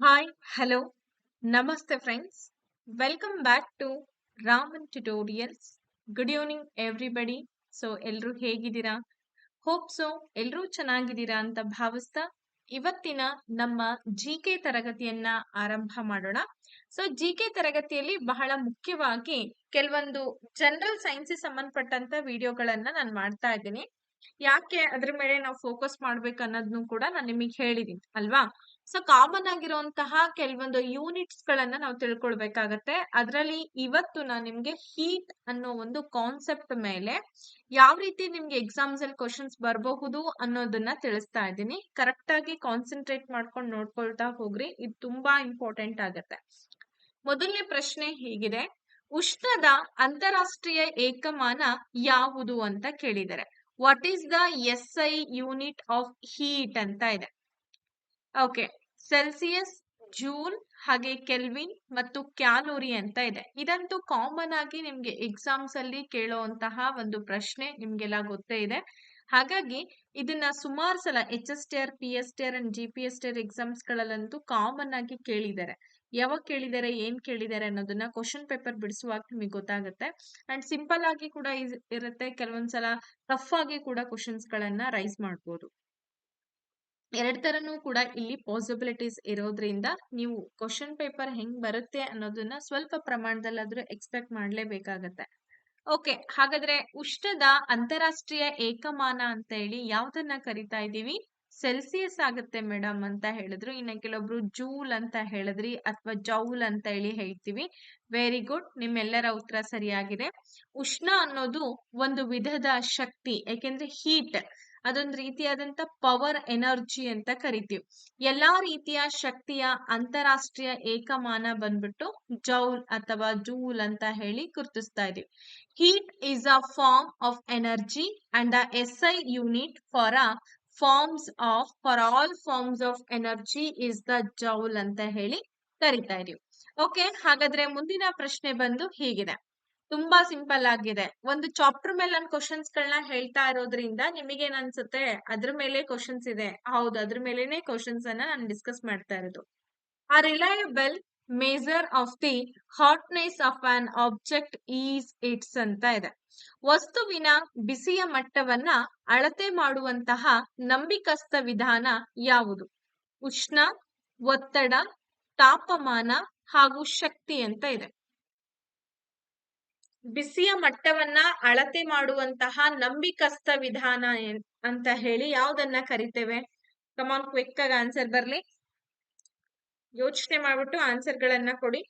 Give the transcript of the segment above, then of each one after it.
Hi, hello, namaste friends. Welcome back to Raman Tutorials. Good evening everybody. ಎಲ್ರು ಹೇಗಿದ್ದೀರಾ? Hope so ಎಲ್ರೂ ಚೆನ್ನಾಗಿದ್ದೀರಾ ಅಂತ ಭಾವಿಸ್ತಾ ಇವತ್ತಿನ ನಮ್ಮ ಜಿಕೆ ತರಗತಿಯನ್ನ ಆರಂಭ ಮಾಡೋಣ. ಜಿಕೆ ತರಗತಿಯಲ್ಲಿ ಬಹಳ ಮುಖ್ಯವಾಗಿ ಕೆಲವೊಂದು ಜನರಲ್ ಸೈನ್ಸ್ ಸಂಬಂಧಪಟ್ಟಂತ ವಿಡಿಯೋಗಳನ್ನ ನಾನು ಮಾಡ್ತಾ ಇದ್ದೀನಿ. ಯಾಕೆ ಅದ್ರ ಮೇಲೆ ನಾವು ಫೋಕಸ್ ಮಾಡ್ಬೇಕು ಅನ್ನೋದನ್ನು ಕೂಡ ನಾನು ನಿಮಗೆ ಹೇಳಿದೀನಿ ಅಲ್ವಾ? ಕಾಮನ್ ಆಗಿರುವಂತಹ ಕೆಲವೊಂದು ಯೂನಿಟ್ಸ್ ಗಳನ್ನ ನಾವು ತಿಳ್ಕೊಳ್ಬೇಕಾಗತ್ತೆ. ಅದರಲ್ಲಿ ಇವತ್ತು ನಾನು ನಿಮ್ಗೆ ಹೀಟ್ ಅನ್ನೋ ಒಂದು ಕಾನ್ಸೆಪ್ಟ್ ಮೇಲೆ ಯಾವ ರೀತಿ ನಿಮ್ಗೆ ಎಕ್ಸಾಮ್ಸ್ ಅಲ್ಲಿ ಕ್ವಶನ್ಸ್ ಬರಬಹುದು ಅನ್ನೋದನ್ನ ತಿಳಿಸ್ತಾ ಇದ್ದೀನಿ. ಕರೆಕ್ಟ್ ಆಗಿ ಕಾನ್ಸಂಟ್ರೇಟ್ ಮಾಡ್ಕೊಂಡು ನೋಡ್ಕೊಳ್ತಾ ಹೋಗ್ರಿ, ಇದು ತುಂಬಾ ಇಂಪಾರ್ಟೆಂಟ್ ಆಗತ್ತೆ. ಮೊದಲನೇ ಪ್ರಶ್ನೆ ಹೀಗಿದೆ: ಉಷ್ಣದ ಅಂತಾರಾಷ್ಟ್ರೀಯ ಏಕಮಾನ ಯಾವುದು ಅಂತ ಕೇಳಿದರೆ what is the SI unit of heat ಅಂತ ಇದೆ. ಓಕೆ, ಸೆಲ್ಸಿಯಸ್, ಜೂಲ್, ಹಾಗೆ ಕೆಲ್ವಿನ್ ಮತ್ತು ಕ್ಯಾಲೋರಿ ಅಂತ ಇದೆ. ಇದಂತೂ ಕಾಮನ್ ಆಗಿ ನಿಮ್ಗೆ ಎಕ್ಸಾಮ್ಸ್ ಅಲ್ಲಿ ಕೇಳುವಂತಹ ಒಂದು ಪ್ರಶ್ನೆ, ನಿಮ್ಗೆಲ್ಲ ಗೊತ್ತೇ ಇದೆ. ಹಾಗಾಗಿ ಇದನ್ನ ಸುಮಾರು ಸಲ HSTR, PSTR and GPSTR exams ಗಳಲ್ಲಂತೂ ಕಾಮನ್ ಆಗಿ ಕೇಳಿದ್ದಾರೆ. ಯಾವಾಗ ಕೇಳಿದ್ದಾರೆ, ಏನ್ ಕೇಳಿದ್ದಾರೆ ಅನ್ನೋದನ್ನ ಕ್ವಶನ್ ಪೇಪರ್ ಬಿಡಿಸುವಾಗ ನಿಮಗೆ ಗೊತ್ತಾಗುತ್ತೆ. ಅಂಡ್ ಸಿಂಪಲ್ ಆಗಿ ಕೂಡ ಇರುತ್ತೆ, ಕೆಲವೊಂದ್ಸಲ ಟಫ್ ಆಗಿ ಕೂಡ ಕ್ವಶನ್ಸ್ ಗಳನ್ನ ರೈಸ್ ಮಾಡ್ಬೋದು. ಎರಡ್ ತರನು ಕೂಡ ಇಲ್ಲಿ ಪಾಸಿಬಿಲಿಟೀಸ್ ಇರೋದ್ರಿಂದ ನೀವು ಕ್ವಶನ್ ಪೇಪರ್ ಹೆಂಗ್ ಬರುತ್ತೆ ಅನ್ನೋದನ್ನ ಸ್ವಲ್ಪ ಪ್ರಮಾಣದಲ್ಲಾದ್ರೂ ಎಕ್ಸ್ಪೆಕ್ಟ್ ಮಾಡ್ಲೇಬೇಕಾಗತ್ತೆ. ಓಕೆ, ಹಾಗಾದ್ರೆ ಉಷ್ಣದ ಅಂತಾರಾಷ್ಟ್ರೀಯ ಏಕಮಾನ ಅಂತ ಹೇಳಿ ಯಾವ್ದನ್ನ ಕರಿತಾ ಇದೀವಿ? ಸೆಲ್ಸಿಯಸ್ ಆಗುತ್ತೆ ಮೇಡಮ್ ಅಂತ ಹೇಳಿದ್ರು. ಇನ್ನ ಕೆಲವೊಬ್ರು ಜೂಲ್ ಅಂತ ಹೇಳಿದ್ರಿ ಅಥವಾ ಜೌಲ್ ಅಂತ ಹೇಳಿ ಹೇಳ್ತೀವಿ. ವೆರಿ ಗುಡ್, ನಿಮ್ಮೆಲ್ಲರ ಉತ್ತರ ಸರಿಯಾಗಿದೆ. ಉಷ್ಣ ಅನ್ನೋದು ಒಂದು ವಿಧದ ಶಕ್ತಿ, ಯಾಕೆಂದ್ರೆ ಹೀಟ್ ಅದೊಂದು ರೀತಿಯಾದಂತ ಪವರ್ ಎನರ್ಜಿ ಅಂತ ಕರಿತೀವಿ. ಎಲ್ಲಾ ರೀತಿಯ ಶಕ್ತಿಯ ಅಂತಾರಾಷ್ಟ್ರೀಯ ಏಕಮಾನ ಬಂದ್ಬಿಟ್ಟು ಜೌಲ್ ಅಥವಾ ಜೂಲ್ ಅಂತ ಹೇಳಿ ಗುರುತಿಸ್ತಾ ಇದೀವಿ. Heat is a form of energy and the SI unit for all forms of energy is the joule ಅಂತ ಹೇಳಿ ಕರಿತಾ ಇದೀವಿ. ಓಕೆ, ಹಾಗಾದ್ರೆ ಮುಂದಿನ ಪ್ರಶ್ನೆ ಬಂದು ಹೀಗಿದೆ. ತುಂಬಾ ಸಿಂಪಲ್ ಆಗಿದೆ. ಒಂದು ಚಾಪ್ಟರ್ ಮೇಲೆ ನಾನು ಕ್ವಶನ್ಸ್ ಗಳನ್ನ ಹೇಳ್ತಾ ಇರೋದ್ರಿಂದ ನಿಮಗೇನ್ ಅನ್ಸುತ್ತೆ, ಅದ್ರ ಮೇಲೆ ಕ್ವಶನ್ಸ್ ಇದೆ. ಹೌದು, ಅದ್ರ ಮೇಲೆನೆ ಕ್ವಶನ್ಸ್ ಅನ್ನ ನಾನು ಡಿಸ್ಕಸ್ ಮಾಡ್ತಾ ಇರೋದು. A reliable measure of the hotness of an object is its ಅಂತ ಇದೆ. ವಸ್ತುವಿನ ಬಿಸಿಯ ಮಟ್ಟವನ್ನ ಅಳತೆ ಮಾಡುವಂತಹ ನಂಬಿಕಸ್ತ ವಿಧಾನ ಯಾವುದು? ಉಷ್ಣ, ಒತ್ತಡ, ತಾಪಮಾನ ಹಾಗೂ ಶಕ್ತಿ ಅಂತ ಇದೆ. ಬಿಸಿಯ ಮಟ್ಟವನ್ನ ಅಳತೆ ಮಾಡುವಂತಹ ನಂಬಿಕಸ್ತ ವಿಧಾನ ಅಂತ ಹೇಳಿ ಯಾವ್ದನ್ನ ಕರಿತೇವೆ? ಕಮಾನ್, ಕ್ವಿಕ್ ಆಗಿ ಆನ್ಸರ್ ಬರ್ಲಿ. ಯೋಚನೆ ಮಾಡ್ಬಿಟ್ಟು ಆನ್ಸರ್ ಗಳನ್ನ ಕೊಡಿ.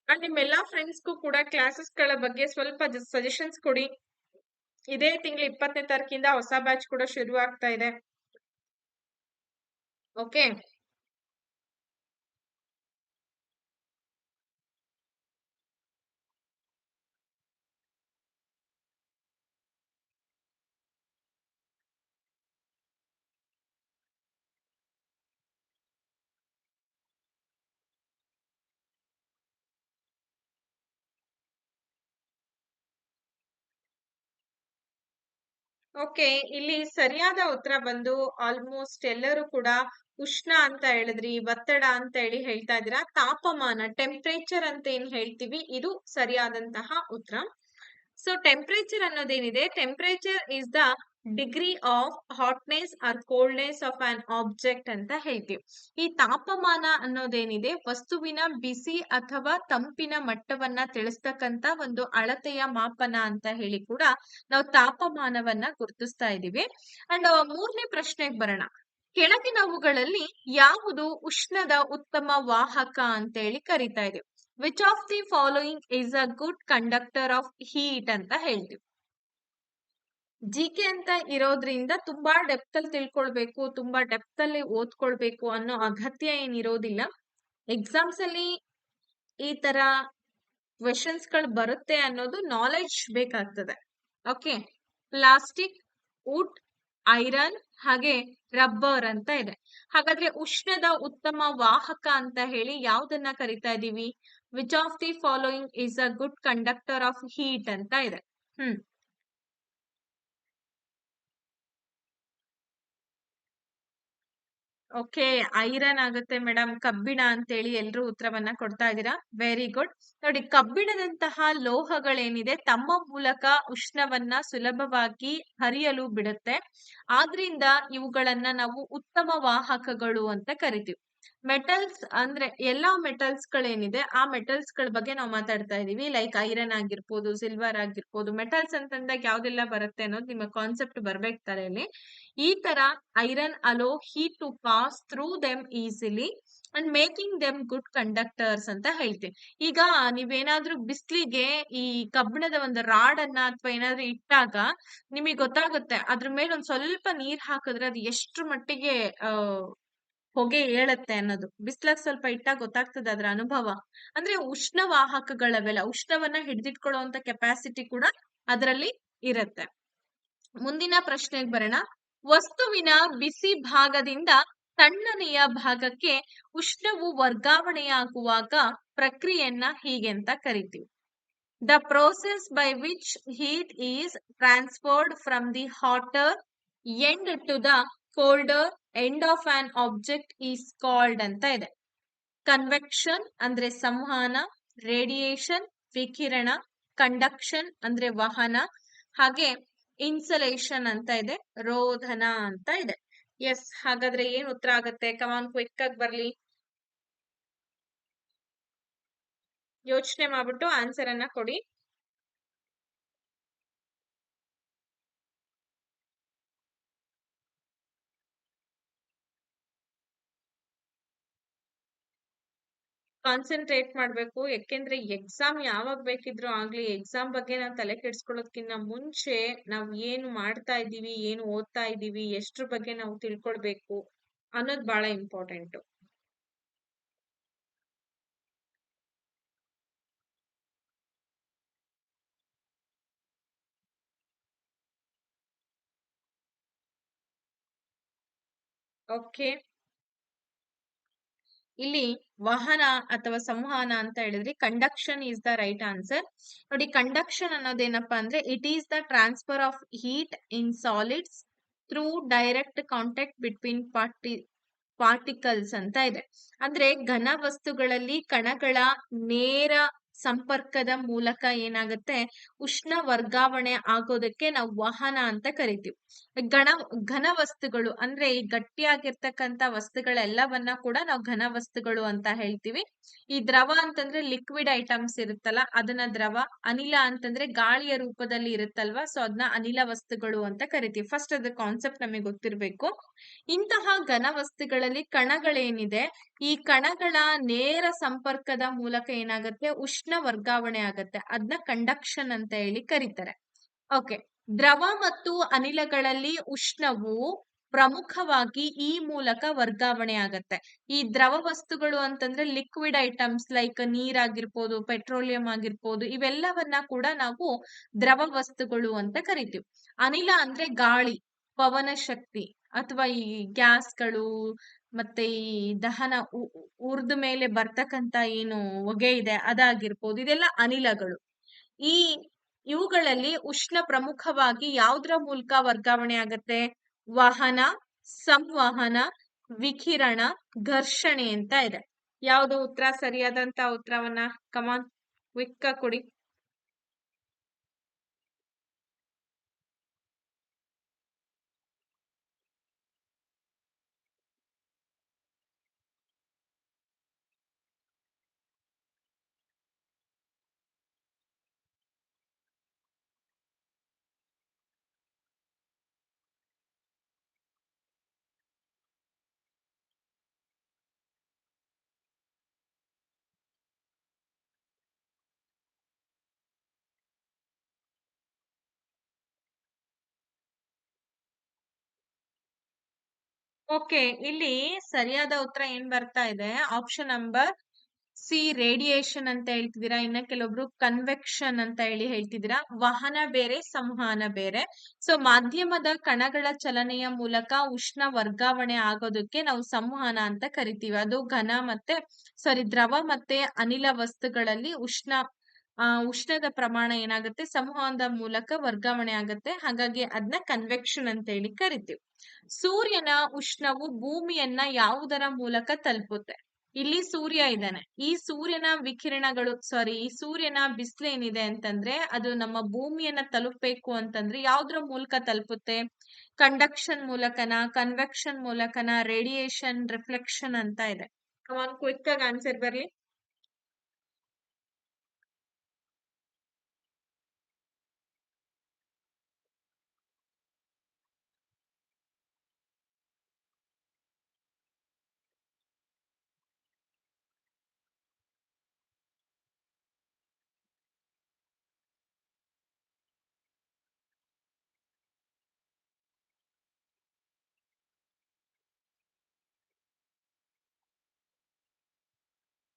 ಅಂಡ್ ನಿಮ್ಮೆಲ್ಲಾ ಫ್ರೆಂಡ್ಸ್ಗೂ ಕೂಡ ಕ್ಲಾಸಸ್ ಗಳ ಬಗ್ಗೆ ಸ್ವಲ್ಪ ಸಜೆಷನ್ಸ್ ಕೊಡಿ. ಇದೇ ತಿಂಗಳು 20ನೇ ತಾರೀಕಿಂದ ಹೊಸ ಬ್ಯಾಚ್ ಕೂಡ ಶುರು ಆಗ್ತಾ ಇದೆ. ಓಕೆ, ಓಕೆ, ಇಲ್ಲಿ ಸರಿಯಾದ ಉತ್ತರ ಬಂದು ಆಲ್ಮೋಸ್ಟ್ ಎಲ್ಲರೂ ಕೂಡ ಉಷ್ಣ ಅಂತ ಹೇಳಿದ್ರಿ, ಒತ್ತಡ ಅಂತ ಹೇಳಿ ಹೇಳ್ತಾ ಇದ್ದೀರಾ. ತಾಪಮಾನ, ಟೆಂಪರೇಚರ್ ಅಂತ ಏನ್ ಹೇಳ್ತೀವಿ, ಇದು ಸರಿಯಾದಂತಹ ಉತ್ತರ. ಸೊ ಟೆಂಪರೇಚರ್ ಅನ್ನೋದೇನಿದೆ, temperature is the degree of hotness or coldness of an object ಅಂತ ಹೇಳ್ತೀವಿ. ಈ ತಾಪಮಾನ ಅನ್ನೋದೇನಿದೆ, ವಸ್ತುವಿನ ಬಿಸಿ ಅಥವಾ ತಂಪಿನ ಮಟ್ಟವನ್ನ ತಿಳಿಸ್ತಕ್ಕಂತ ಒಂದು ಅಳತೆಯ ಮಾಪನ ಅಂತ ಹೇಳಿ ಕೂಡ ನಾವು ತಾಪಮಾನವನ್ನ ಗುರುತಿಸ್ತಾ ಇದೀವಿ. ಅಂಡ್ ಮೂರನೇ ಪ್ರಶ್ನೆಗೆ ಬರೋಣ. ಕೆಳಗಿನವುಗಳಲ್ಲಿ ಯಾವುದು ಉಷ್ಣದ ಉತ್ತಮ ವಾಹಕ ಅಂತ ಹೇಳಿ ಕರಿತಾ ಇದೀವಿ? Which of the following is a good conductor of heat ಅಂತ ಹೇಳ್ತೀವಿ. ಜಿಕೆ ಅಂತ ಇರೋದ್ರಿಂದ ತುಂಬಾ ಡೆಪ್ತ್ ಅಲ್ಲಿ ತಿಳ್ಕೊಳ್ಬೇಕು, ತುಂಬಾ ಡೆಪ್ತ್ ಅಲ್ಲಿ ಓದ್ಕೊಳ್ಬೇಕು ಅನ್ನೋ ಅಗತ್ಯ ಏನಿರೋದಿಲ್ಲ. ಎಕ್ಸಾಮ್ಸ್ ಅಲ್ಲಿ ಈ ತರ ಕ್ವೆಶನ್ಸ್ ಗಳು ಬರುತ್ತೆ ಅನ್ನೋದು ನಾಲೆಡ್ಜ್ ಬೇಕಾಗ್ತದೆ. ಓಕೆ, ಪ್ಲಾಸ್ಟಿಕ್, ವುಡ್, ಐರನ್ ಹಾಗೆ ರಬ್ಬರ್ ಅಂತ ಇದೆ. ಹಾಗಾದ್ರೆ ಉಷ್ಣದ ಉತ್ತಮ ವಾಹಕ ಅಂತ ಹೇಳಿ ಯಾವ್ದನ್ನ ಕರಿತಾ ಇದೀವಿ? Which of the following is a good conductor of heat ಅಂತ ಇದೆ. ಓಕೆ. ಐರನ್ ಆಗುತ್ತೆ ಮೇಡಮ್. ಕಬ್ಬಿಣ ಅಂತೇಳಿ ಎಲ್ರೂ ಉತ್ತರವನ್ನ ಕೊಡ್ತಾ ಇದ್ದೀರಾ. Very good. ನೋಡಿ, ಕಬ್ಬಿಣದಂತಹ ಲೋಹಗಳೇನಿದೆ ತಮ್ಮ ಮೂಲಕ ಉಷ್ಣವನ್ನ ಸುಲಭವಾಗಿ ಹರಿಯಲು ಬಿಡುತ್ತೆ. ಆದ್ರಿಂದ ಇವುಗಳನ್ನ ನಾವು ಉತ್ತಮ ವಾಹಕಗಳು ಅಂತ ಕರಿತೀವಿ. ಮೆಟಲ್ಸ್ ಅಂದ್ರೆ ಎಲ್ಲಾ ಮೆಟಲ್ಸ್ ಗಳೇನಿದೆ ಆ ಮೆಟಲ್ಸ್ ಗಳ ಬಗ್ಗೆ ನಾವು ಮಾತಾಡ್ತಾ ಇದೀವಿ. ಲೈಕ್ ಐರನ್ ಆಗಿರ್ಬೋದು, ಸಿಲ್ವರ್ ಆಗಿರ್ಬೋದು. ಮೆಟಲ್ಸ್ ಅಂತಂದಾಗ ಯಾವ್ದೆಲ್ಲ ಬರುತ್ತೆ ಅನ್ನೋದು ನಿಮ್ಮ ಕಾನ್ಸೆಪ್ಟ್ ಬರ್ಬೇಕು ತಲೆಯಲ್ಲಿ. ಈ ತರ iron allow heat to pass through them easily and making them good conductors ಅಂತ ಹೇಳ್ತೀವಿ. ಈಗ ನೀವೇನಾದ್ರೂ ಬಿಸ್ಲಿಗೆ ಈ ಕಬ್ಬಿಣದ ಒಂದು ರಾಡ್ ಅನ್ನ ಅಥವಾ ಏನಾದ್ರೂ ಇಟ್ಟಾಗ ನಿಮಗೆ ಗೊತ್ತಾಗುತ್ತೆ ಅದ್ರ ಮೇಲೆ ಒಂದ್ ಸ್ವಲ್ಪ ನೀರ್ ಹಾಕಿದ್ರೆ ಅದು ಎಷ್ಟ್ರ ಮಟ್ಟಿಗೆ ಹೊಗೆ ಏಳತ್ತೆ ಅನ್ನೋದು. ಬಿಸ್ಲಾಗ್ ಸ್ವಲ್ಪ ಇಟ್ಟಾಗ ಗೊತ್ತಾಗ್ತದೆ ಅದ್ರ ಅನುಭವ. ಅಂದ್ರೆ ಉಷ್ಣ ವಾಹಕಗಳವೆಲ್ಲ ಉಷ್ಣವನ್ನ ಹಿಡಿದಿಟ್ಕೊಳ್ಳುವಂತ ಕೆಪಾಸಿಟಿ ಕೂಡ ಅದರಲ್ಲಿ ಇರತ್ತೆ. ಮುಂದಿನ ಪ್ರಶ್ನೆಗೆ ಬರೋಣ. ವಸ್ತುವಿನ ಬಿಸಿ ಭಾಗದಿಂದ ತಣ್ಣನೆಯ ಭಾಗಕ್ಕೆ ಉಷ್ಣವು ವರ್ಗಾವಣೆಯಾಗುವಾಗ ಪ್ರಕ್ರಿಯೆಯನ್ನ ಹೀಗೆ ಅಂತ ಕರಿತೀವಿ. The process by which heat is transferred from the hotter end to the colder end of an object is called ಅಂತ ಇದೆ. ಕನ್ವೆಕ್ಷನ್ ಅಂದ್ರೆ ಸಂವಹನ, ರೇಡಿಯೇಷನ್ ವಿಕಿರಣ, ಕಂಡಕ್ಷನ್ ಅಂದ್ರೆ ವಹನ, ಹಾಗೆ ಇನ್ಸಲೇಷನ್ ಅಂತ ಇದೆ, ರೋಧನ ಅಂತ ಇದೆ. ಎಸ್, ಹಾಗಾದ್ರೆ ಏನ್ ಉತ್ತರ ಆಗತ್ತೆ? ಕಮಾನ್, ಕ್ವಿಕ್ ಆಗಿ ಬರ್ಲಿ. ಯೋಚನೆ ಮಾಡ್ಬಿಟ್ಟು ಆನ್ಸರ್ ಅನ್ನ ಕೊಡಿ. ಕಾನ್ಸಂಟ್ರೇಟ್ ಮಾಡ್ಬೇಕು. ಯಾಕೆಂದ್ರೆ ಎಕ್ಸಾಮ್ ಯಾವಾಗ ಬೇಕಿದ್ರು ಆಗ್ಲಿ, ಎಕ್ಸಾಮ್ ಬಗ್ಗೆ ನಾವು ತಲೆ ಕೆಡ್ಸ್ಕೊಳ್ಳೋದಕ್ಕಿಂತ ಮುಂಚೆ ನಾವ್ ಏನು ಮಾಡ್ತಾ ಇದ್ದೀವಿ, ಏನು ಓದ್ತಾ ಇದ್ದೀವಿ, ಎಷ್ಟ್ರ ಬಗ್ಗೆ ನಾವು ತಿಳ್ಕೊಳ್ಬೇಕು ಅನ್ನೋದು ಬಹಳ ಇಂಪಾರ್ಟೆಂಟ್. ಓಕೆ, ಇಲ್ಲಿ ವಹನ ಅಥವಾ ಸಂವಹನ ಅಂತ ಹೇಳಿದ್ರೆ conduction is the right answer. ನೋಡಿ, ಕಂಡಕ್ಷನ್ ಅನ್ನೋದೇನಪ್ಪಾ ಅಂದ್ರೆ it is the transfer of heat in solids through direct contact between particles ಅಂತ ಇದೆ. ಅಂದ್ರೆ ಘನ ವಸ್ತುಗಳಲ್ಲಿ ಕಣಗಳ ನೇರ ಸಂಪರ್ಕದ ಮೂಲಕ ಏನಾಗುತ್ತೆ, ಉಷ್ಣ ವರ್ಗಾವಣೆ ಆಗೋದಕ್ಕೆ ನಾವು ವಹನ ಅಂತ ಕರಿತೀವಿ. ಘನ ವಸ್ತುಗಳು ಅಂದ್ರೆ ಈ ಗಟ್ಟಿಯಾಗಿರ್ತಕ್ಕಂಥ ವಸ್ತುಗಳೆಲ್ಲವನ್ನ ಕೂಡ ನಾವು ಘನ ವಸ್ತುಗಳು ಅಂತ ಹೇಳ್ತೀವಿ. ಈ ದ್ರವ ಅಂತಂದ್ರೆ ಲಿಕ್ವಿಡ್ ಐಟಮ್ಸ್ ಇರುತ್ತಲ್ಲ ಅದನ್ನ ದ್ರವ. ಅನಿಲ ಅಂತಂದ್ರೆ ಗಾಳಿಯ ರೂಪದಲ್ಲಿ ಇರುತ್ತಲ್ವಾ, ಸೊ ಅದನ್ನ ಅನಿಲ ವಸ್ತುಗಳು ಅಂತ ಕರಿತೀವಿ. ಫಸ್ಟ್ ಅದ್ರ ಕಾನ್ಸೆಪ್ಟ್ ನಮಗೆ ಗೊತ್ತಿರ್ಬೇಕು. ಇಂತಹ ಘನ ವಸ್ತುಗಳಲ್ಲಿ ಕಣಗಳೇನಿದೆ, ಈ ಕಣಗಳ ನೇರ ಸಂಪರ್ಕದ ಮೂಲಕ ಏನಾಗುತ್ತೆ, ಉಷ್ಣ ವರ್ಗಾವಣೆ ಆಗತ್ತೆ. ಅದನ್ನ ಕಂಡಕ್ಷನ್ ಅಂತ ಹೇಳಿ ಕರೀತಾರೆ. ಓಕೆ, ದ್ರವ ಮತ್ತು ಅನಿಲಗಳಲ್ಲಿ ಉಷ್ಣವು ಪ್ರಮುಖವಾಗಿ ಈ ಮೂಲಕ ವರ್ಗಾವಣೆ ಆಗತ್ತೆ. ಈ ದ್ರವ ವಸ್ತುಗಳು ಅಂತಂದ್ರೆ ಲಿಕ್ವಿಡ್ ಐಟಮ್ಸ್ ಲೈಕ್ ನೀರಾಗಿರ್ಬೋದು, ಪೆಟ್ರೋಲಿಯಂ ಆಗಿರ್ಬೋದು, ಇವೆಲ್ಲವನ್ನ ಕೂಡ ನಾವು ದ್ರವ ವಸ್ತುಗಳು ಅಂತ ಕರಿತೀವಿ. ಅನಿಲ ಅಂದ್ರೆ ಗಾಳಿ, ಪವನ ಶಕ್ತಿ ಅಥವಾ ಈ ಗ್ಯಾಸ್ಗಳು ಮತ್ತೆ ಈ ದಹನ ಉರ್ದ ಮೇಲೆ ಬರ್ತಕ್ಕಂತ ಏನು ಹೊಗೆ ಇದೆ ಅದಾಗಿರ್ಬೋದು, ಇದೆಲ್ಲ ಅನಿಲಗಳು. ಈ ಇವುಗಳಲ್ಲಿ ಉಷ್ಣ ಪ್ರಮುಖವಾಗಿ ಯಾವುದ್ರ ಮೂಲಕ ವರ್ಗಾವಣೆ ಆಗತ್ತೆ? ವಹನ, ಸಂವಹನ, ವಿಕಿರಣ, ಘರ್ಷಣೆ ಅಂತ ಇದೆ. ಯಾವುದು ಉತ್ತರ? ಸರಿಯಾದಂತ ಉತ್ತರವನ್ನ ಕಮಾನ್ ಕ್ವಿಕ್ ಕೊಡಿ. ಓಕೆ, ಇಲ್ಲಿ ಸರಿಯಾದ ಉತ್ತರ ಏನ್ ಬರ್ತಾ ಇದೆ? ಆಪ್ಷನ್ ನಂಬರ್ ಸಿ, ರೇಡಿಯೇಷನ್ ಅಂತ ಹೇಳ್ತಿದ್ದೀರಾ. ಇನ್ನ ಕೆಲವೊಬ್ರು ಕನ್ವೆಕ್ಷನ್ ಅಂತ ಹೇಳಿ ಹೇಳ್ತಿದ್ದೀರಾ. ವಹನ ಬೇರೆ, ಸಂವಹನ ಬೇರೆ. ಸೊ ಮಾಧ್ಯಮದ ಕಣಗಳ ಚಲನೆಯ ಮೂಲಕ ಉಷ್ಣ ವರ್ಗಾವಣೆ ಆಗೋದಕ್ಕೆ ನಾವು ಸಂವಹನ ಅಂತ ಕರಿತೀವಿ. ಅದು ದ್ರವ ಮತ್ತೆ ಅನಿಲ ವಸ್ತುಗಳಲ್ಲಿ ಉಷ್ಣ ಉಷ್ಣದ ಪ್ರಮಾಣ ಏನಾಗುತ್ತೆ ಸಂವಹನದ ಮೂಲಕ ವರ್ಗಾವಣೆ ಆಗುತ್ತೆ. ಹಾಗಾಗಿ ಅದನ್ನ ಕನ್ವೆಕ್ಷನ್ ಅಂತ ಹೇಳಿ ಕರಿತೀವಿ. ಸೂರ್ಯನ ಉಷ್ಣವು ಭೂಮಿಯನ್ನ ಯಾವುದರ ಮೂಲಕ ತಲುಪುತ್ತೆ? ಇಲ್ಲಿ ಸೂರ್ಯ ಇದ್ದಾನೆ. ಈ ಸೂರ್ಯನ ವಿಕಿರಣಗಳು ಈ ಸೂರ್ಯನ ಬಿಸಿಲು ಏನಿದೆ ಅಂತಂದ್ರೆ ಅದು ನಮ್ಮ ಭೂಮಿಯನ್ನ ತಲುಪಬೇಕು ಅಂತಂದ್ರೆ ಯಾವ್ದ್ರ ಮೂಲಕ ತಲುಪುತ್ತೆ? ಕಂಡಕ್ಷನ್ ಮೂಲಕನ, ಕನ್ವೆಕ್ಷನ್ ಮೂಲಕನ, ರೇಡಿಯೇಷನ್, ರಿಫ್ಲೆಕ್ಷನ್ ಅಂತ ಇದೆ. ಕಮಾನ್ ಕ್ವಿಕ್ ಆಗಿ ಆನ್ಸರ್ ಬರ್ಲಿ.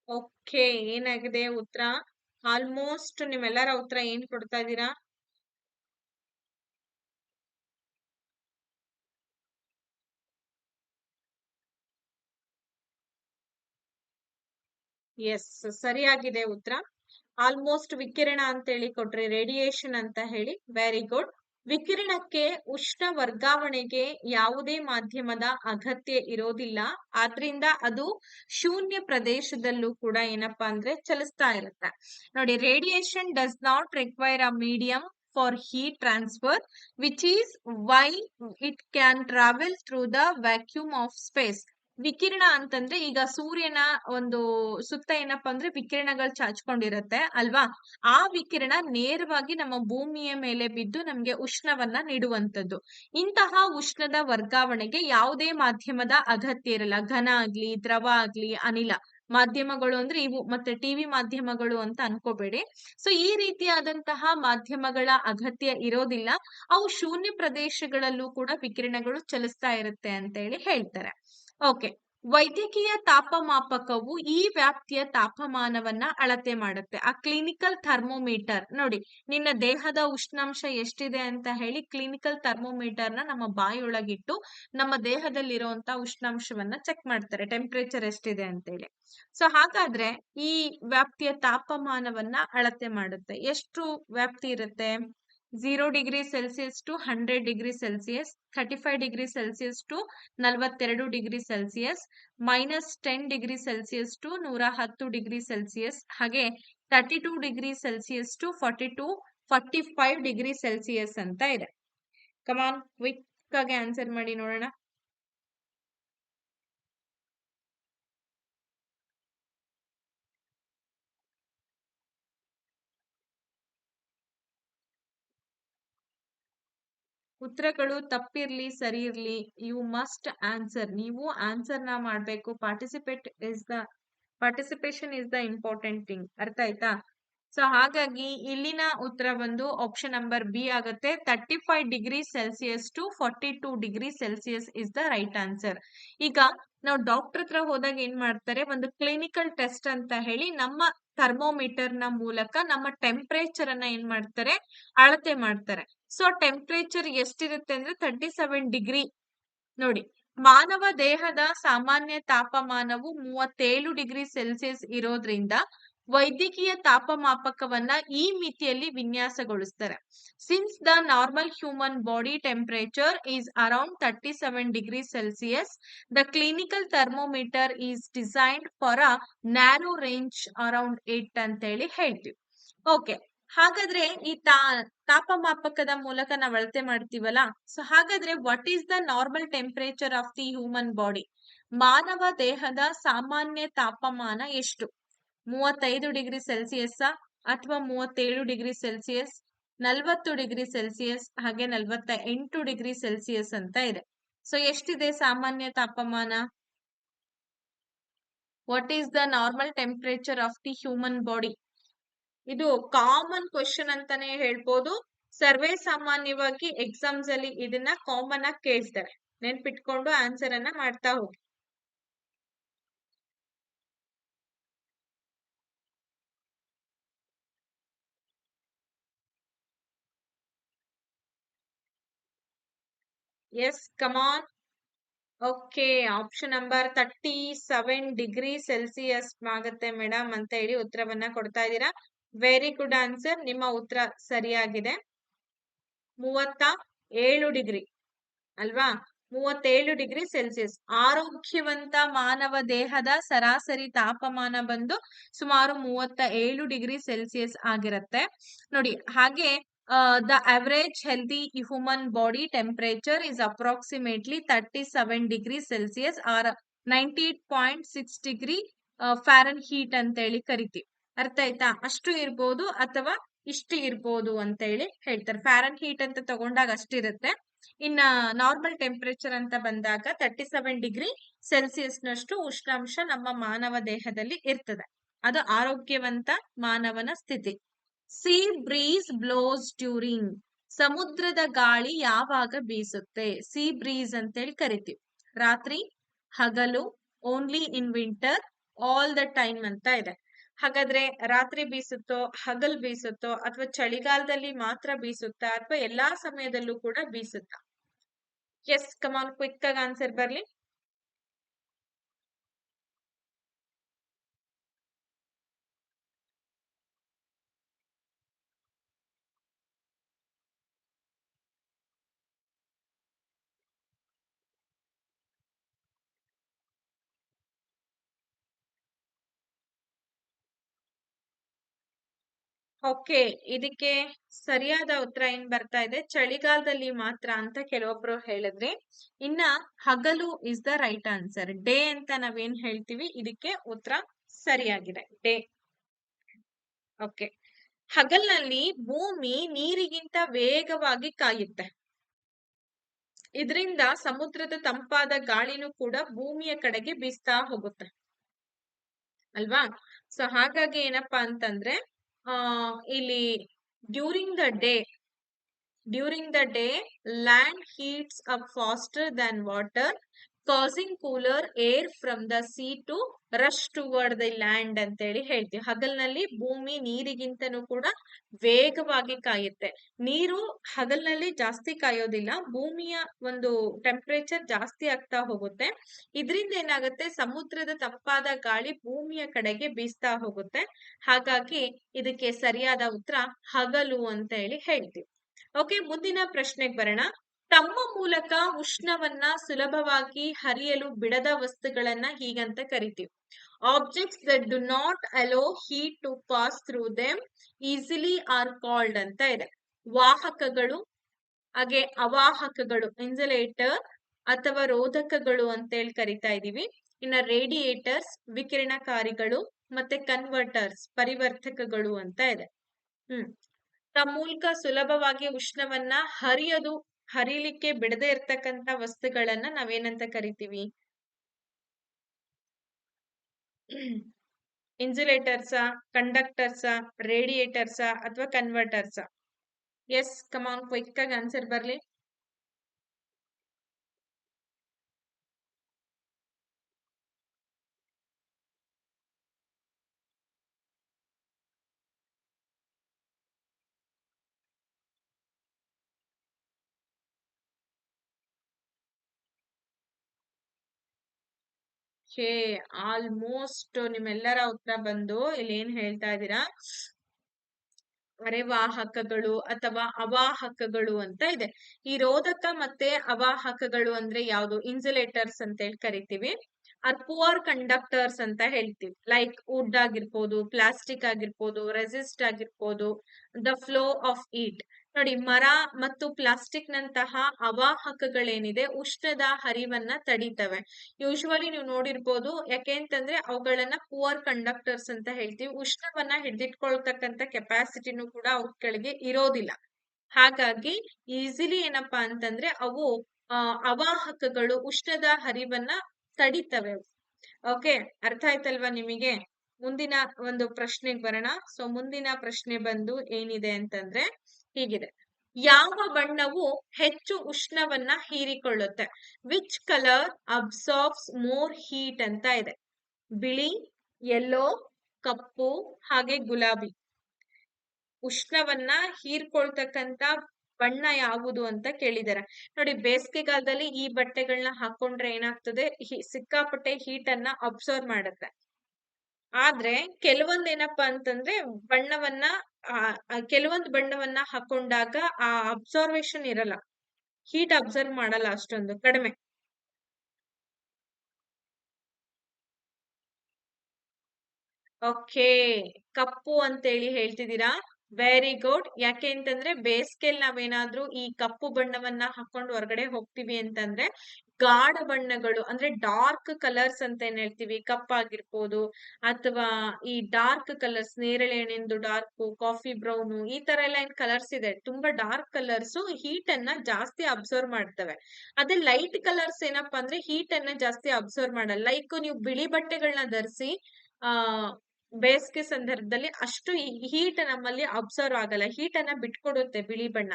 ಓಕೆ, ಏನಾಗಿದೆ ಉತ್ತರ? ಆಲ್ಮೋಸ್ಟ್ ನಿಮ್ಮೆಲ್ಲರ ಉತ್ತರ ಏನ್ ಕೊಡ್ತಾ ಇದ್ದೀರಾ? ಎಸ್, ಸರಿಯಾಗಿದೆ ಉತ್ತರ. ಆಲ್ಮೋಸ್ಟ್ ವಿಕಿರಣ ಅಂತ ಹೇಳಿ ಕೊಟ್ರಿ, ರೇಡಿಯೇಷನ್ ಅಂತ ಹೇಳಿ. Very good. ವಿಕಿರಣಕ್ಕೆ ಉಷ್ಣ ವರ್ಗಾವಣೆಗೆ ಯಾವುದೇ ಮಾಧ್ಯಮದ ಅಗತ್ಯ ಇರೋದಿಲ್ಲ. ಆದ್ರಿಂದ ಅದು ಶೂನ್ಯ ಪ್ರದೇಶದಲ್ಲೂ ಕೂಡ ಏನಪ್ಪಾ ಅಂದ್ರೆ ಚಲಿಸ್ತಾ ಇರುತ್ತೆ. ನೋಡಿ, radiation does not require a medium for heat transfer, which is why it can travel through the vacuum of space. ವಿಕಿರಣ ಅಂತಂದ್ರೆ ಈಗ ಸೂರ್ಯನ ಒಂದು ಸುತ್ತ ಏನಪ್ಪಾ ಅಂದ್ರೆ ವಿಕಿರಣಗಳು ಚಾಚ್ಕೊಂಡಿರತ್ತೆ ಅಲ್ವಾ? ಆ ವಿಕಿರಣ ನೇರವಾಗಿ ನಮ್ಮ ಭೂಮಿಯ ಮೇಲೆ ಬಿದ್ದು ನಮ್ಗೆ ಉಷ್ಣವನ್ನ ನೀಡುವಂತದ್ದು. ಇಂತಹ ಉಷ್ಣದ ವರ್ಗಾವಣೆಗೆ ಯಾವುದೇ ಮಾಧ್ಯಮದ ಅಗತ್ಯ ಇರಲ್ಲ. ಘನ ಆಗ್ಲಿ, ದ್ರವ ಆಗ್ಲಿ, ಅನಿಲ ಮಾಧ್ಯಮಗಳು ಅಂದ್ರೆ ಇವು, ಮತ್ತೆ ಟಿವಿ ಮಾಧ್ಯಮಗಳು ಅಂತ ಅನ್ಕೋಬೇಡಿ. ಸೊ ಈ ರೀತಿಯಾದಂತಹ ಮಾಧ್ಯಮಗಳ ಅಗತ್ಯ ಇರೋದಿಲ್ಲ. ಅವು ಶೂನ್ಯ ಪ್ರದೇಶಗಳಲ್ಲೂ ಕೂಡ ವಿಕಿರಣಗಳು ಚಲಿಸ್ತಾ ಇರುತ್ತೆ ಅಂತ ಹೇಳಿ ಹೇಳ್ತಾರೆ. ಓಕೆ, ವೈದ್ಯಕೀಯ ತಾಪಮಾಪಕವು ಈ ವ್ಯಾಪ್ತಿಯ ತಾಪಮಾನವನ್ನ ಅಳತೆ ಮಾಡುತ್ತೆ. ಆ ಕ್ಲಿನಿಕಲ್ ಥರ್ಮೋಮೀಟರ್ ನೋಡಿ, ನಿನ್ನ ದೇಹದ ಉಷ್ಣಾಂಶ ಎಷ್ಟಿದೆ ಅಂತ ಹೇಳಿ ಕ್ಲಿನಿಕಲ್ ಥರ್ಮೋಮೀಟರ್ ನ ನಮ್ಮ ಬಾಯಿಯೊಳಗಿಟ್ಟು ನಮ್ಮ ದೇಹದಲ್ಲಿರುವಂತ ಉಷ್ಣಾಂಶವನ್ನ ಚೆಕ್ ಮಾಡ್ತಾರೆ, ಟೆಂಪರೇಚರ್ ಎಷ್ಟಿದೆ ಅಂತ ಹೇಳಿ. ಸೊ ಹಾಗಾದ್ರೆ ಈ ವ್ಯಾಪ್ತಿಯ ತಾಪಮಾನವನ್ನ ಅಳತೆ ಮಾಡುತ್ತೆ. ಎಷ್ಟು ವ್ಯಾಪ್ತಿ ಇರುತ್ತೆ? 0 degree Celsius to 100 degree Celsius, 35 degree Celsius to 42 degree Celsius, -10 degree Celsius to 110 degree Celsius, ಹಾಗೆ 32 degree Celsius to 45 degree Celsius ಅಂತ ಇದೆ. ಕಮಾನ್ ಕ್ವಿಕ್ ಆಗಿ ಆನ್ಸರ್ ಮಾಡಿ ನೋಡೋಣ. ಉತ್ತರಗಳು ತಪ್ಪಿರ್ಲಿ ಸರಿ ಇರ್ಲಿ, ಯು ಮಸ್ಟ್ ಆನ್ಸರ್. ನೀವು ಆನ್ಸರ್ ನ ಮಾಡ್ಬೇಕು. Participation is the important thing. ಅರ್ಥ ಆಯ್ತಾ? ಸೊ ಹಾಗಾಗಿ ಇಲ್ಲಿನ ಉತ್ತರ ಬಂದು ಆಪ್ಷನ್ ನಂಬರ್ ಬಿ ಆಗುತ್ತೆ. 35 degree Celsius to 42 degree Celsius is the right answer. ಈಗ ನಾವು ಡಾಕ್ಟರ್ ಹತ್ರ ಹೋದಾಗ ಏನ್ ಮಾಡ್ತಾರೆ, ಒಂದು ಕ್ಲಿನಿಕಲ್ ಟೆಸ್ಟ್ ಅಂತ ಹೇಳಿ ನಮ್ಮ ಥರ್ಮೋಮೀಟರ್ ನ ಮೂಲಕ ನಮ್ಮ ಟೆಂಪರೇಚರ್ ಅನ್ನ ಏನ್ ಮಾಡ್ತಾರೆ, ಅಳತೆ ಮಾಡ್ತಾರೆ. ಸೊ ಟೆಂಪರೇಚರ್ ಎಷ್ಟಿರುತ್ತೆ ಅಂದ್ರೆ 37 ಡಿಗ್ರಿ. ನೋಡಿ, ಮಾನವ ದೇಹದ ಸಾಮಾನ್ಯ ತಾಪಮಾನವು 37 ಡಿಗ್ರಿ ಸೆಲ್ಸಿಯಸ್ ಇರೋದ್ರಿಂದ ವೈದ್ಯಕೀಯ ತಾಪಮಾಪಕವನ್ನ ಈ ಮಿತಿಯಲ್ಲಿ ವಿನ್ಯಾಸಗೊಳಿಸ್ತಾರೆ. Since the normal human body temperature is around 37 degree Celsius, the clinical thermometer is designed for a narrow range around 8 ಅಂತ ಹೇಳಿ ಹೇಳ್ತೀವಿ. ಓಕೆ, ಹಾಗಾದ್ರೆ ಈ ತಾಪಮಾಪಕದ ಮೂಲಕ ನಾವು ಅಳತೆ ಮಾಡ್ತೀವಲ್ಲ, ಸೊ ಹಾಗಾದ್ರೆ what is the normal temperature of the human body? ಮಾನವ ದೇಹದ ಸಾಮಾನ್ಯ ತಾಪಮಾನ ಎಷ್ಟು? 35 ಡಿಗ್ರಿ ಸೆಲ್ಸಿಯಸ್ ಅಥವಾ 37 ಡಿಗ್ರಿ ಸೆಲ್ಸಿಯಸ್, 40 ಡಿಗ್ರಿ ಸೆಲ್ಸಿಯಸ್, ಹಾಗೆ 48 ಡಿಗ್ರಿ ಸೆಲ್ಸಿಯಸ್ ಅಂತ ಇದೆ. ಸೊ ಎಷ್ಟಿದೆ ಸಾಮಾನ್ಯ ತಾಪಮಾನ? What is the normal temperature of the human body? ಇದು ಕಾಮನ್ ಕ್ವಶನ್ ಅಂತಾನೆ ಹೇಳ್ಬೋದು. ಸರ್ವೇ ಸಾಮಾನ್ಯವಾಗಿ ಎಕ್ಸಾಮ್ಸ್ ಅಲ್ಲಿ ಇದನ್ನ ಕಾಮನ್ ಆಗಿ ಕೇಳ್ತಾರೆ. ನೆನ್ಪಿಟ್ಕೊಂಡು ಆನ್ಸರ್ ಅನ್ನ ಮಾಡ್ತಾ ಹೋಗಿ. Yes, come on. Okay, option number 37 degree Celsius ಆಗುತ್ತೆ ಮೇಡಮ್ ಅಂತ ಹೇಳಿ ಉತ್ತರವನ್ನ ಕೊಡ್ತಾ ಇದ್ದೀರಾ. Very good answer. ನಿಮ್ಮ ಉತ್ತರ ಸರಿಯಾಗಿದೆ. 37 ಡಿಗ್ರಿ ಅಲ್ವಾ? 37 ಡಿಗ್ರಿ ಸೆಲ್ಸಿಯಸ್. ಆರೋಗ್ಯವಂತ ಮಾನವ ದೇಹದ ಸರಾಸರಿ ತಾಪಮಾನ ಬಂದು ಸುಮಾರು 37 ಡಿಗ್ರಿ ಸೆಲ್ಸಿಯಸ್ ಆಗಿರುತ್ತೆ ನೋಡಿ. ಹಾಗೆ the average healthy human body temperature is approximately 37 degree Celsius or 98.6 degree Fahrenheit ಅಂತ ಹೇಳಿ ಕರಿತೀವಿ. ಅರ್ಥ ಆಯ್ತಾ? ಅಷ್ಟು ಇರ್ಬೋದು ಅಥವಾ ಇಷ್ಟು ಇರ್ಬೋದು ಅಂತ ಹೇಳಿ ಹೇಳ್ತಾರೆ. ಫ್ಯಾರನ್ ಹೀಟ್ ಅಂತ ತಗೊಂಡಾಗ ಅಷ್ಟಿರುತ್ತೆ. ಇನ್ನ ನಾರ್ಮಲ್ ಟೆಂಪರೇಚರ್ ಅಂತ ಬಂದಾಗ 37 ಡಿಗ್ರಿ ಸೆಲ್ಸಿಯಸ್ ನಷ್ಟು ಉಷ್ಣಾಂಶ ನಮ್ಮ ಮಾನವ ದೇಹದಲ್ಲಿ ಇರ್ತದೆ. ಅದು ಆರೋಗ್ಯವಂತ ಮಾನವನ ಸ್ಥಿತಿ. Sea breeze blows during. ಸಮುದ್ರದ ಗಾಳಿ ಯಾವಾಗ ಬೀಸುತ್ತೆ? ಸೀ ಬ್ರೀಸ್ ಅಂತೇಳಿ ಕರಿತೀವಿ. ರಾತ್ರಿ, ಹಗಲು, only in winter, all the time ಅಂತ ಇದೆ. ಹಾಗಾದ್ರೆ ರಾತ್ರಿ ಬೀಸುತ್ತೋ, ಹಗಲ್ ಬೀಸುತ್ತೋ, ಅಥವಾ ಚಳಿಗಾಲದಲ್ಲಿ ಮಾತ್ರ ಬೀಸುತ್ತಾ, ಅಥವಾ ಎಲ್ಲಾ ಸಮಯದಲ್ಲೂ ಕೂಡ ಬೀಸುತ್ತಾ? ಎಸ್, ಕಮಾನ್, ಕ್ವಿಕ್ ಆಗಿ ಆನ್ಸರ್ ಬರ್ಲಿ. ಓಕೆ, ಇದಕ್ಕೆ ಸರಿಯಾದ ಉತ್ತರ ಏನ್ ಬರ್ತಾ ಇದೆ? ಚಳಿಗಾಲದಲ್ಲಿ ಮಾತ್ರ ಅಂತ ಕೆಲವೊಬ್ರು ಹೇಳಿದ್ರಿ. ಇನ್ನ ಹಗಲು is the right answer. Day ಅಂತ ನಾವೇನ್ ಹೇಳ್ತೀವಿ, ಇದಕ್ಕೆ ಉತ್ತರ ಸರಿಯಾಗಿದೆ, ಡೇ. ಓಕೆ, ಹಗಲ್ನಲ್ಲಿ ಭೂಮಿ ನೀರಿಗಿಂತ ವೇಗವಾಗಿ ಕಾಯುತ್ತೆ. ಇದರಿಂದ ಸಮುದ್ರದ ತಂಪಾದ ಗಾಳಿನೂ ಕೂಡ ಭೂಮಿಯ ಕಡೆಗೆ ಬೀಸ್ತಾ ಹೋಗುತ್ತೆ ಅಲ್ವಾ? ಸೊ ಹಾಗಾಗಿ ಏನಪ್ಪಾ ಅಂತಂದ್ರೆ ಇಲ್ಲಿ during the day land heats up faster than water, causing cooler air from the sea to rush toward the land ಅಂತ ಹೇಳಿ ಹೇಳ್ತೀವಿ. ಹಗಲ್ನಲ್ಲಿ ಭೂಮಿ ನೀರಿಗಿಂತನೂ ಕೂಡ ವೇಗವಾಗಿ ಕಾಯುತ್ತೆ. ನೀರು ಹಗಲ್ನಲ್ಲಿ ಜಾಸ್ತಿ ಕಾಯೋದಿಲ್ಲ, ಭೂಮಿಯ ಒಂದು ಟೆಂಪರೇಚರ್ ಜಾಸ್ತಿ ಆಗ್ತಾ ಹೋಗುತ್ತೆ. ಇದರಿಂದ ಏನಾಗುತ್ತೆ, ಸಮುದ್ರದ ತಂಪಾದ ಗಾಳಿ ಭೂಮಿಯ ಕಡೆಗೆ ಬೀಸ್ತಾ ಹೋಗುತ್ತೆ. ಹಾಗಾಗಿ ಇದಕ್ಕೆ ಸರಿಯಾದ ಉತ್ತರ ಹಗಲು ಅಂತ ಹೇಳಿ ಹೇಳ್ತೀವಿ. ಓಕೆ, ಮುಂದಿನ ಪ್ರಶ್ನೆಗೆ ಬರೋಣ. ತಮ್ಮ ಮೂಲಕ ಉಷ್ಣವನ್ನ ಸುಲಭವಾಗಿ ಹರಿಯಲು ಬಿಡದ ವಸ್ತುಗಳನ್ನ ಹೀಗಂತ ಕರಿತೀವಿ. Objects that do not allow heat to pass through them easily are called ಅಂತ ಇದೆ. ವಾಹಕಗಳು, ಹಾಗೆ ಅವಾಹಕಗಳು, ಇನ್ಸುಲೇಟರ್ ಅಥವಾ ರೋಧಕಗಳು ಅಂತ ಹೇಳಿ ಕರಿತಾ ಇದೀವಿ. ಇನ್ನ ರೇಡಿಯೇಟರ್ಸ್, ವಿಕಿರಣಕಾರಿಗಳು, ಮತ್ತೆ ಕನ್ವರ್ಟರ್ಸ್, ಪರಿವರ್ತಕಗಳು ಅಂತ ಇದೆ. ತಮ್ಮ ಮೂಲಕ ಸುಲಭವಾಗಿ ಉಷ್ಣವನ್ನ ಹರಿಲಿಕ್ಕೆ ಬಿಡದೆ ಇರ್ತಕ್ಕಂತ ವಸ್ತುಗಳನ್ನ ನಾವೇನಂತ ಕರಿತೀವಿ? ಇನ್ಸುಲೇಟರ್ಸ, ಕಂಡಕ್ಟರ್ಸ, ರೇಡಿಯೇಟರ್ಸ ಅಥವಾ ಕನ್ವರ್ಟರ್ಸ? ಎಸ್, ಕಮಾನ್, ಕ್ವಿಕ್ ಆಗಿ ಆನ್ಸರ್ ಬರ್ಲಿ. ಆಲ್ಮೋಸ್ಟ್ ನಿಮ್ಮೆಲ್ಲರ ಉತ್ತರ ಬಂದು ಇಲ್ಲಿ ಏನ್ ಹೇಳ್ತಾ ಇದ್ದೀರಾ, ಅರೆವಾಹಕಗಳು ಅಥವಾ ಅವಾಹಕಗಳು ಅಂತ ಇದೆ. ಈ ರೋಧಕ ಮತ್ತೆ ಅವಾಹಕಗಳು ಅಂದ್ರೆ ಯಾವುದು? ಇನ್ಸುಲೇಟರ್ಸ್ ಅಂತ ಹೇಳಿ ಕರಿತೀವಿ. ಪುವರ್ ಕಂಡಕ್ಟರ್ಸ್ ಅಂತ ಹೇಳ್ತೀವಿ. ಲೈಕ್ ವುಡ್ ಆಗಿರ್ಬೋದು, ಪ್ಲಾಸ್ಟಿಕ್ ಆಗಿರ್ಬೋದು, ರೆಸಿಸ್ಟ್ ಆಗಿರ್ಬೋದು, ದ ಫ್ಲೋ ಆಫ್ ಹೀಟ್. ನೋಡಿ, ಮರ ಮತ್ತು ಪ್ಲಾಸ್ಟಿಕ್ ನಂತಹ ಅವಾಹಕಗಳೇನಿದೆ ಉಷ್ಣದ ಹರಿವನ್ನ ತಡೀತವೆ. ಯೂಶುವಲಿ ನೀವು ನೋಡಿರ್ಬೋದು, ಯಾಕೆ ಅಂತಂದ್ರೆ ಅವುಗಳನ್ನ ಪುವರ್ ಕಂಡಕ್ಟರ್ಸ್ ಅಂತ ಹೇಳ್ತೀವಿ. ಉಷ್ಣವನ್ನ ಹಿಡಿದಿಟ್ಕೊಳ್ತಕ್ಕಂತ ಕೆಪಾಸಿಟಿನೂ ಕೂಡ ಅವುಗಳಿಗೆ ಇರೋದಿಲ್ಲ. ಹಾಗಾಗಿ ಈಸಿಲಿ ಏನಪ್ಪಾ ಅಂತಂದ್ರೆ ಅವು ಅವಾಹಕಗಳು ಉಷ್ಣದ ಹರಿವನ್ನ ತಡೀತವೆ. ಓಕೆ, ಅರ್ಥ ಆಯ್ತಲ್ವಾ ನಿಮಗೆ? ಮುಂದಿನ ಒಂದು ಪ್ರಶ್ನೆಗೆ ಬರೋಣ. ಸೊ ಮುಂದಿನ ಪ್ರಶ್ನೆ ಬಂದು ಏನಿದೆ ಅಂತಂದ್ರೆ ಹೀಗಿದೆ. ಯಾವ ಬಣ್ಣವು ಹೆಚ್ಚು ಉಷ್ಣವನ್ನ ಹೀರಿಕೊಳ್ಳುತ್ತೆ? Which colour absorbs more heat ಅಂತ ಇದೆ. ಬಿಳಿ, ಯೆಲ್ಲೋ, ಕಪ್ಪು, ಹಾಗೆ ಗುಲಾಬಿ. ಉಷ್ಣವನ್ನ ಹೀರ್ಕೊಳ್ತಕ್ಕಂತ ಬಣ್ಣ ಯಾವುದು ಅಂತ ಕೇಳಿದಾರೆ. ನೋಡಿ, ಬೇಸಿಗೆಗಾಲದಲ್ಲಿ ಈ ಬಟ್ಟೆಗಳನ್ನ ಹಾಕೊಂಡ್ರೆ ಏನಾಗ್ತದೆ, ಸಿಕ್ಕಾಪಟ್ಟೆ ಹೀಟ್ ಅನ್ನ ಅಬ್ಸರ್ವ್ ಮಾಡುತ್ತೆ. ಆದ್ರೆ ಕೆಲವೊಂದೇನಪ್ಪಾ ಅಂತಂದ್ರೆ ಬಣ್ಣವನ್ನ ಕೆಲವೊಂದು ಬಣ್ಣವನ್ನ ಹಾಕೊಂಡಾಗ ಆ ಅಬ್ಸರ್ವೇಶನ್ ಇರಲ್ಲ, ಹೀಟ್ ಅಬ್ಸರ್ವ್ ಮಾಡಲ್ಲ, ಅಷ್ಟೊಂದು ಕಡಿಮೆ. ಓಕೆ, ಕಪ್ಪು ಅಂತೇಳಿ ಹೇಳ್ತಿದ್ದೀರಾ. Very good. ಯಾಕೆ ಅಂತಂದ್ರೆ ಬೇಸಿಗೆಲ್ ನಾವೇನಾದ್ರೂ ಈ ಕಪ್ಪು ಬಣ್ಣವನ್ನ ಹಾಕೊಂಡು ಹೊರಗಡೆ ಹೋಗ್ತೀವಿ ಅಂತಂದ್ರೆ ಗಾಢ ಬಣ್ಣಗಳು ಅಂದ್ರೆ ಡಾರ್ಕ್ ಕಲರ್ಸ್ ಅಂತ ಏನ್ ಹೇಳ್ತೀವಿ, ಕಪ್ಪಾಗಿರ್ಬೋದು ಅಥವಾ ಈ ಡಾರ್ಕ್ ಕಲರ್ಸ್, ನೇರಳೆ ಹಣ್ಣಿಂದು ಡಾರ್ಕ್, ಕಾಫಿ ಬ್ರೌನ್, ಈ ತರ ಎಲ್ಲ ಏನ್ ಕಲರ್ಸ್ ಇದೆ, ತುಂಬಾ ಡಾರ್ಕ್ ಕಲರ್ಸ್ ಹೀಟ್ ಅನ್ನ ಜಾಸ್ತಿ ಅಬ್ಸರ್ವ್ ಮಾಡ್ತವೆ. ಅದೇ ಲೈಟ್ ಕಲರ್ಸ್ ಏನಪ್ಪಾ ಅಂದ್ರೆ ಹೀಟ್ ಅನ್ನ ಜಾಸ್ತಿ ಅಬ್ಸರ್ವ್ ಮಾಡಲ್ಲ. ಲೈಕ್ ನೀವು ಬಿಳಿ ಬಟ್ಟೆಗಳನ್ನ ಧರಿಸಿ ಆ ಬೇಸಿಗೆ ಸಂದರ್ಭದಲ್ಲಿ ಅಷ್ಟು ಹೀಟ್ ನಮ್ಮಲ್ಲಿ ಅಬ್ಸರ್ವ್ ಆಗಲ್ಲ, ಹೀಟ್ ಅನ್ನ ಬಿಟ್ಕೊಡುತ್ತೆ ಬಿಳಿ ಬಣ್ಣ.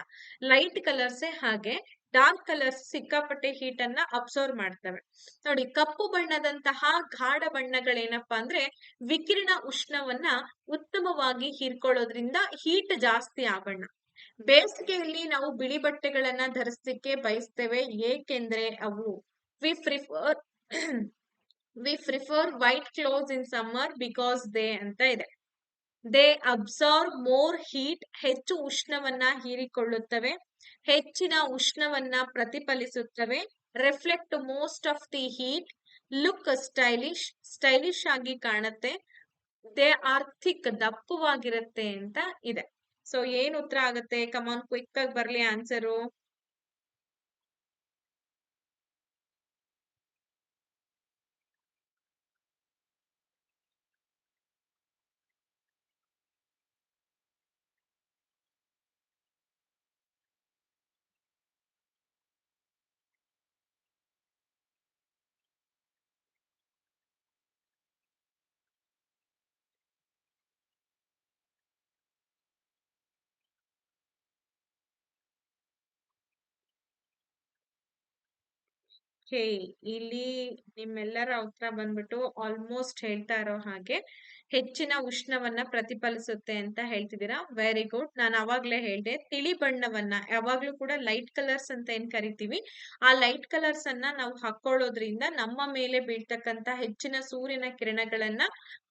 ಲೈಟ್ ಕಲರ್ಸೇ ಹಾಗೆ, ಡಾರ್ಕ್ ಕಲರ್ಸ್ ಸಿಕ್ಕಾಪಟ್ಟೆ ಹೀಟ್ ಅನ್ನ ಅಬ್ಸರ್ವ್ ಮಾಡ್ತವೆ. ನೋಡಿ, ಕಪ್ಪು ಬಣ್ಣದಂತಹ ಗಾಢ ಬಣ್ಣಗಳೇನಪ್ಪಾ ಅಂದ್ರೆ ವಿಕಿರಣ ಉಷ್ಣವನ್ನ ಉತ್ತಮವಾಗಿ ಹೀರ್ಕೊಳ್ಳೋದ್ರಿಂದ ಹೀಟ್ ಜಾಸ್ತಿ ಆ ಬಣ್ಣ. ಬೇಸಿಗೆಯಲ್ಲಿ ನಾವು ಬಿಳಿ ಬಟ್ಟೆಗಳನ್ನ ಧರಿಸ್ಲಿಕ್ಕೆ ಬಯಸ್ತೇವೆ, ಏಕೆಂದ್ರೆ ಅವು V prefer V prefer white clothes in summer because they ಅಂತ ಇದೆ. ದೇ ಅಬ್ಸಾರ್ವ್ ಮೋರ್ ಹೀಟ್, ಹೆಚ್ಚು ಉಷ್ಣವನ್ನ ಹೀರಿಕೊಳ್ಳುತ್ತವೆ, ಹೆಚ್ಚಿನ ಉಷ್ಣವನ್ನ ಪ್ರತಿಫಲಿಸುತ್ತವೆ, reflect most of the heat, look stylish, stylish ಆಗಿ ಕಾಣುತ್ತೆ, ದೇ ಆರ್ ಥಿಕ್, ದಪ್ಪವಾಗಿರುತ್ತೆ ಅಂತ ಇದೆ. ಸೊ ಏನ್ ಉತ್ತರ ಆಗುತ್ತೆ? ಕಮಾನ್, ಕ್ವಿಕ್ ಆಗಿ ಬರ್ಲಿ ಆನ್ಸರು. ಹೇ, ಇಲ್ಲಿ ನಿಮ್ಮೆಲ್ಲರ ಉತ್ತರ ಬಂದ್ಬಿಟ್ಟು ಆಲ್ಮೋಸ್ಟ್ ಹೇಳ್ತಾ ಇರೋ ಹಾಗೆ ಹೆಚ್ಚಿನ ಉಷ್ಣವನ್ನ ಪ್ರತಿಫಲಿಸುತ್ತೆ ಅಂತ ಹೇಳ್ತಿದ್ದೀರಾ. Very good. ನಾನು ಅವಾಗ್ಲೇ ಹೇಳ್ದೆ, ತಿಳಿ ಬಣ್ಣವನ್ನ ಯಾವಾಗ್ಲೂ ಕೂಡ ಲೈಟ್ ಕಲರ್ಸ್ ಅಂತ ಏನ್ ಕರಿತೀವಿ, ಆ ಲೈಟ್ ಕಲರ್ಸ್ ಅನ್ನ ನಾವು ಹಾಕೊಳ್ಳೋದ್ರಿಂದ ನಮ್ಮ ಮೇಲೆ ಬೀಳ್ತಕ್ಕಂತ ಹೆಚ್ಚಿನ ಸೂರ್ಯನ ಕಿರಣಗಳನ್ನ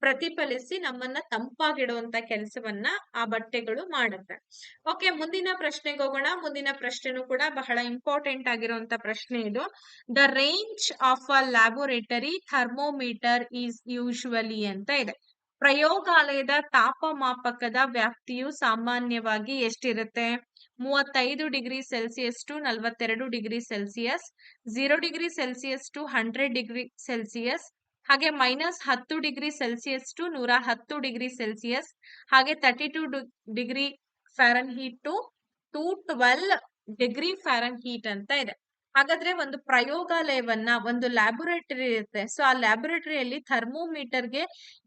ಪ್ರತಿಫಲಿಸಿ ನಮ್ಮನ್ನ ತಂಪಾಗಿಡುವಂತ ಕೆಲಸವನ್ನ ಆ ಬಟ್ಟೆಗಳು ಮಾಡುತ್ತೆ. ಓಕೆ, ಮುಂದಿನ ಪ್ರಶ್ನೆಗೆ ಹೋಗೋಣ. ಮುಂದಿನ ಪ್ರಶ್ನೆನೂ ಕೂಡ ಬಹಳ ಇಂಪಾರ್ಟೆಂಟ್ ಆಗಿರುವಂತ ಪ್ರಶ್ನೆ ಇದು. The range of a laboratory thermometer is usually ಅಂತ ಇದೆ. ಪ್ರಯೋಗಾಲಯದ ತಾಪಮಾಪಕದ ವ್ಯಾಪ್ತಿಯು ಸಾಮಾನ್ಯವಾಗಿ ಎಷ್ಟಿರುತ್ತೆ? 35 degree Celsius to 42 degree Celsius, 0 degree Celsius to 100 degree Celsius, ಹಾಗೆ -10 degree Celsius to 110 degree Celsius, ಹಾಗೆ 32 degree Fahrenheit to 212 degree Fahrenheit ಅಂತ ಇದೆ. ಹಾಗಾದ್ರೆ ಒಂದು ಪ್ರಯೋಗಾಲಯವನ್ನ, ಒಂದು ಲ್ಯಾಬೋರೇಟರಿ ಇರುತ್ತೆ. ಸೊ ಆ ಲ್ಯಾಬೋರೇಟರಿಯಲ್ಲಿ ಥರ್ಮೋಮೀಟರ್ಗೆ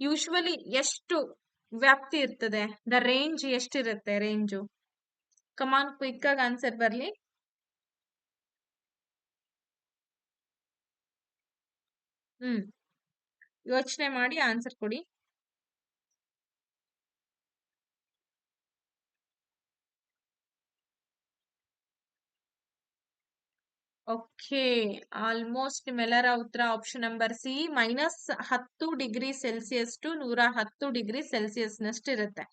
ಯೂಶುವಲಿ ಎಷ್ಟು ವ್ಯಾಪ್ತಿ ಇರ್ತದೆ? ದ ರೇಂಜ್ ಎಷ್ಟಿರುತ್ತೆ? ರೇಂಜು ಕಮಾನ್, ಕ್ವಿಕ್ ಆಗಿ ಆನ್ಸರ್ ಬರ್ಲಿ. ಯೋಚನೆ ಮಾಡಿ ಆನ್ಸರ್ ಕೊಡಿ. ಓಕೆ, ಆಲ್ಮೋಸ್ಟ್ ನಿಮ್ಮೆಲ್ಲರ ಉತ್ತರ option number C, -10 degree Celsius to 110 degree Celsius ನಷ್ಟು ಇರುತ್ತೆ.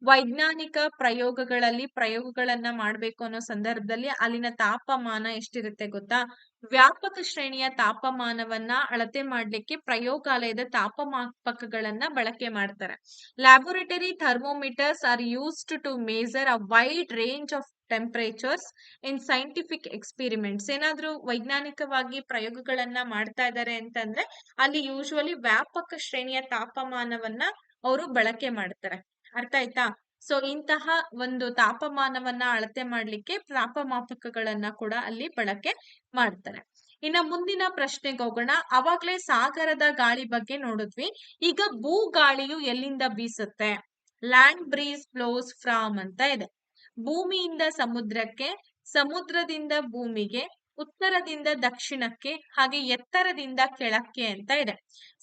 ವೈಜ್ಞಾನಿಕ ಪ್ರಯೋಗಗಳನ್ನ ಮಾಡ್ಬೇಕು ಅನ್ನೋ ಸಂದರ್ಭದಲ್ಲಿ ಅಲ್ಲಿನ ತಾಪಮಾನ ಎಷ್ಟಿರುತ್ತೆ ಗೊತ್ತಾ? ವ್ಯಾಪಕ ಶ್ರೇಣಿಯ ತಾಪಮಾನವನ್ನ ಅಳತೆ ಮಾಡ್ಲಿಕ್ಕೆ ಪ್ರಯೋಗಾಲಯದ ತಾಪಮಾಪಕಗಳನ್ನ ಬಳಕೆ ಮಾಡ್ತಾರೆ. Laboratory thermometers are used to measure a wide range of temperatures in scientific experiments. ಏನಾದ್ರೂ ವೈಜ್ಞಾನಿಕವಾಗಿ ಪ್ರಯೋಗಗಳನ್ನ ಮಾಡ್ತಾ ಇದ್ದಾರೆ ಅಂತಂದ್ರೆ ಅಲ್ಲಿ ಯೂಶುವಲಿ ವ್ಯಾಪಕ ಶ್ರೇಣಿಯ ತಾಪಮಾನವನ್ನ ಅವರು ಬಳಕೆ ಮಾಡ್ತಾರೆ. ಅರ್ಥ ಆಯ್ತಾ? ಸೊ ಇಂತಹ ಒಂದು ತಾಪಮಾನವನ್ನ ಅಳತೆ ಮಾಡ್ಲಿಕ್ಕೆ ತಾಪಮಾಪಕಗಳನ್ನ ಕೂಡ ಅಲ್ಲಿ ಬಳಕೆ ಮಾಡ್ತಾರೆ. ಇನ್ನ ಮುಂದಿನ ಪ್ರಶ್ನೆಗೆ ಹೋಗೋಣ. ಅವಾಗ್ಲೇ ಸಾಗರದ ಗಾಳಿ ಬಗ್ಗೆ ನೋಡಿದ್ವಿ. ಈಗ ಭೂಗಾಳಿಯು ಎಲ್ಲಿಂದ ಬೀಸುತ್ತೆ? ಲ್ಯಾಂಡ್ ಬ್ರೀಸ್ ಬ್ಲೋಸ್ ಫ್ರಾಮ್ ಅಂತ ಇದೆ. ಭೂಮಿಯಿಂದ ಸಮುದ್ರಕ್ಕೆ, ಸಮುದ್ರದಿಂದ ಭೂಮಿಗೆ, ಉತ್ತರದಿಂದ ದಕ್ಷಿಣಕ್ಕೆ, ಹಾಗೆ ಎತ್ತರದಿಂದ ಕೆಳಕ್ಕೆ ಅಂತ ಇದೆ.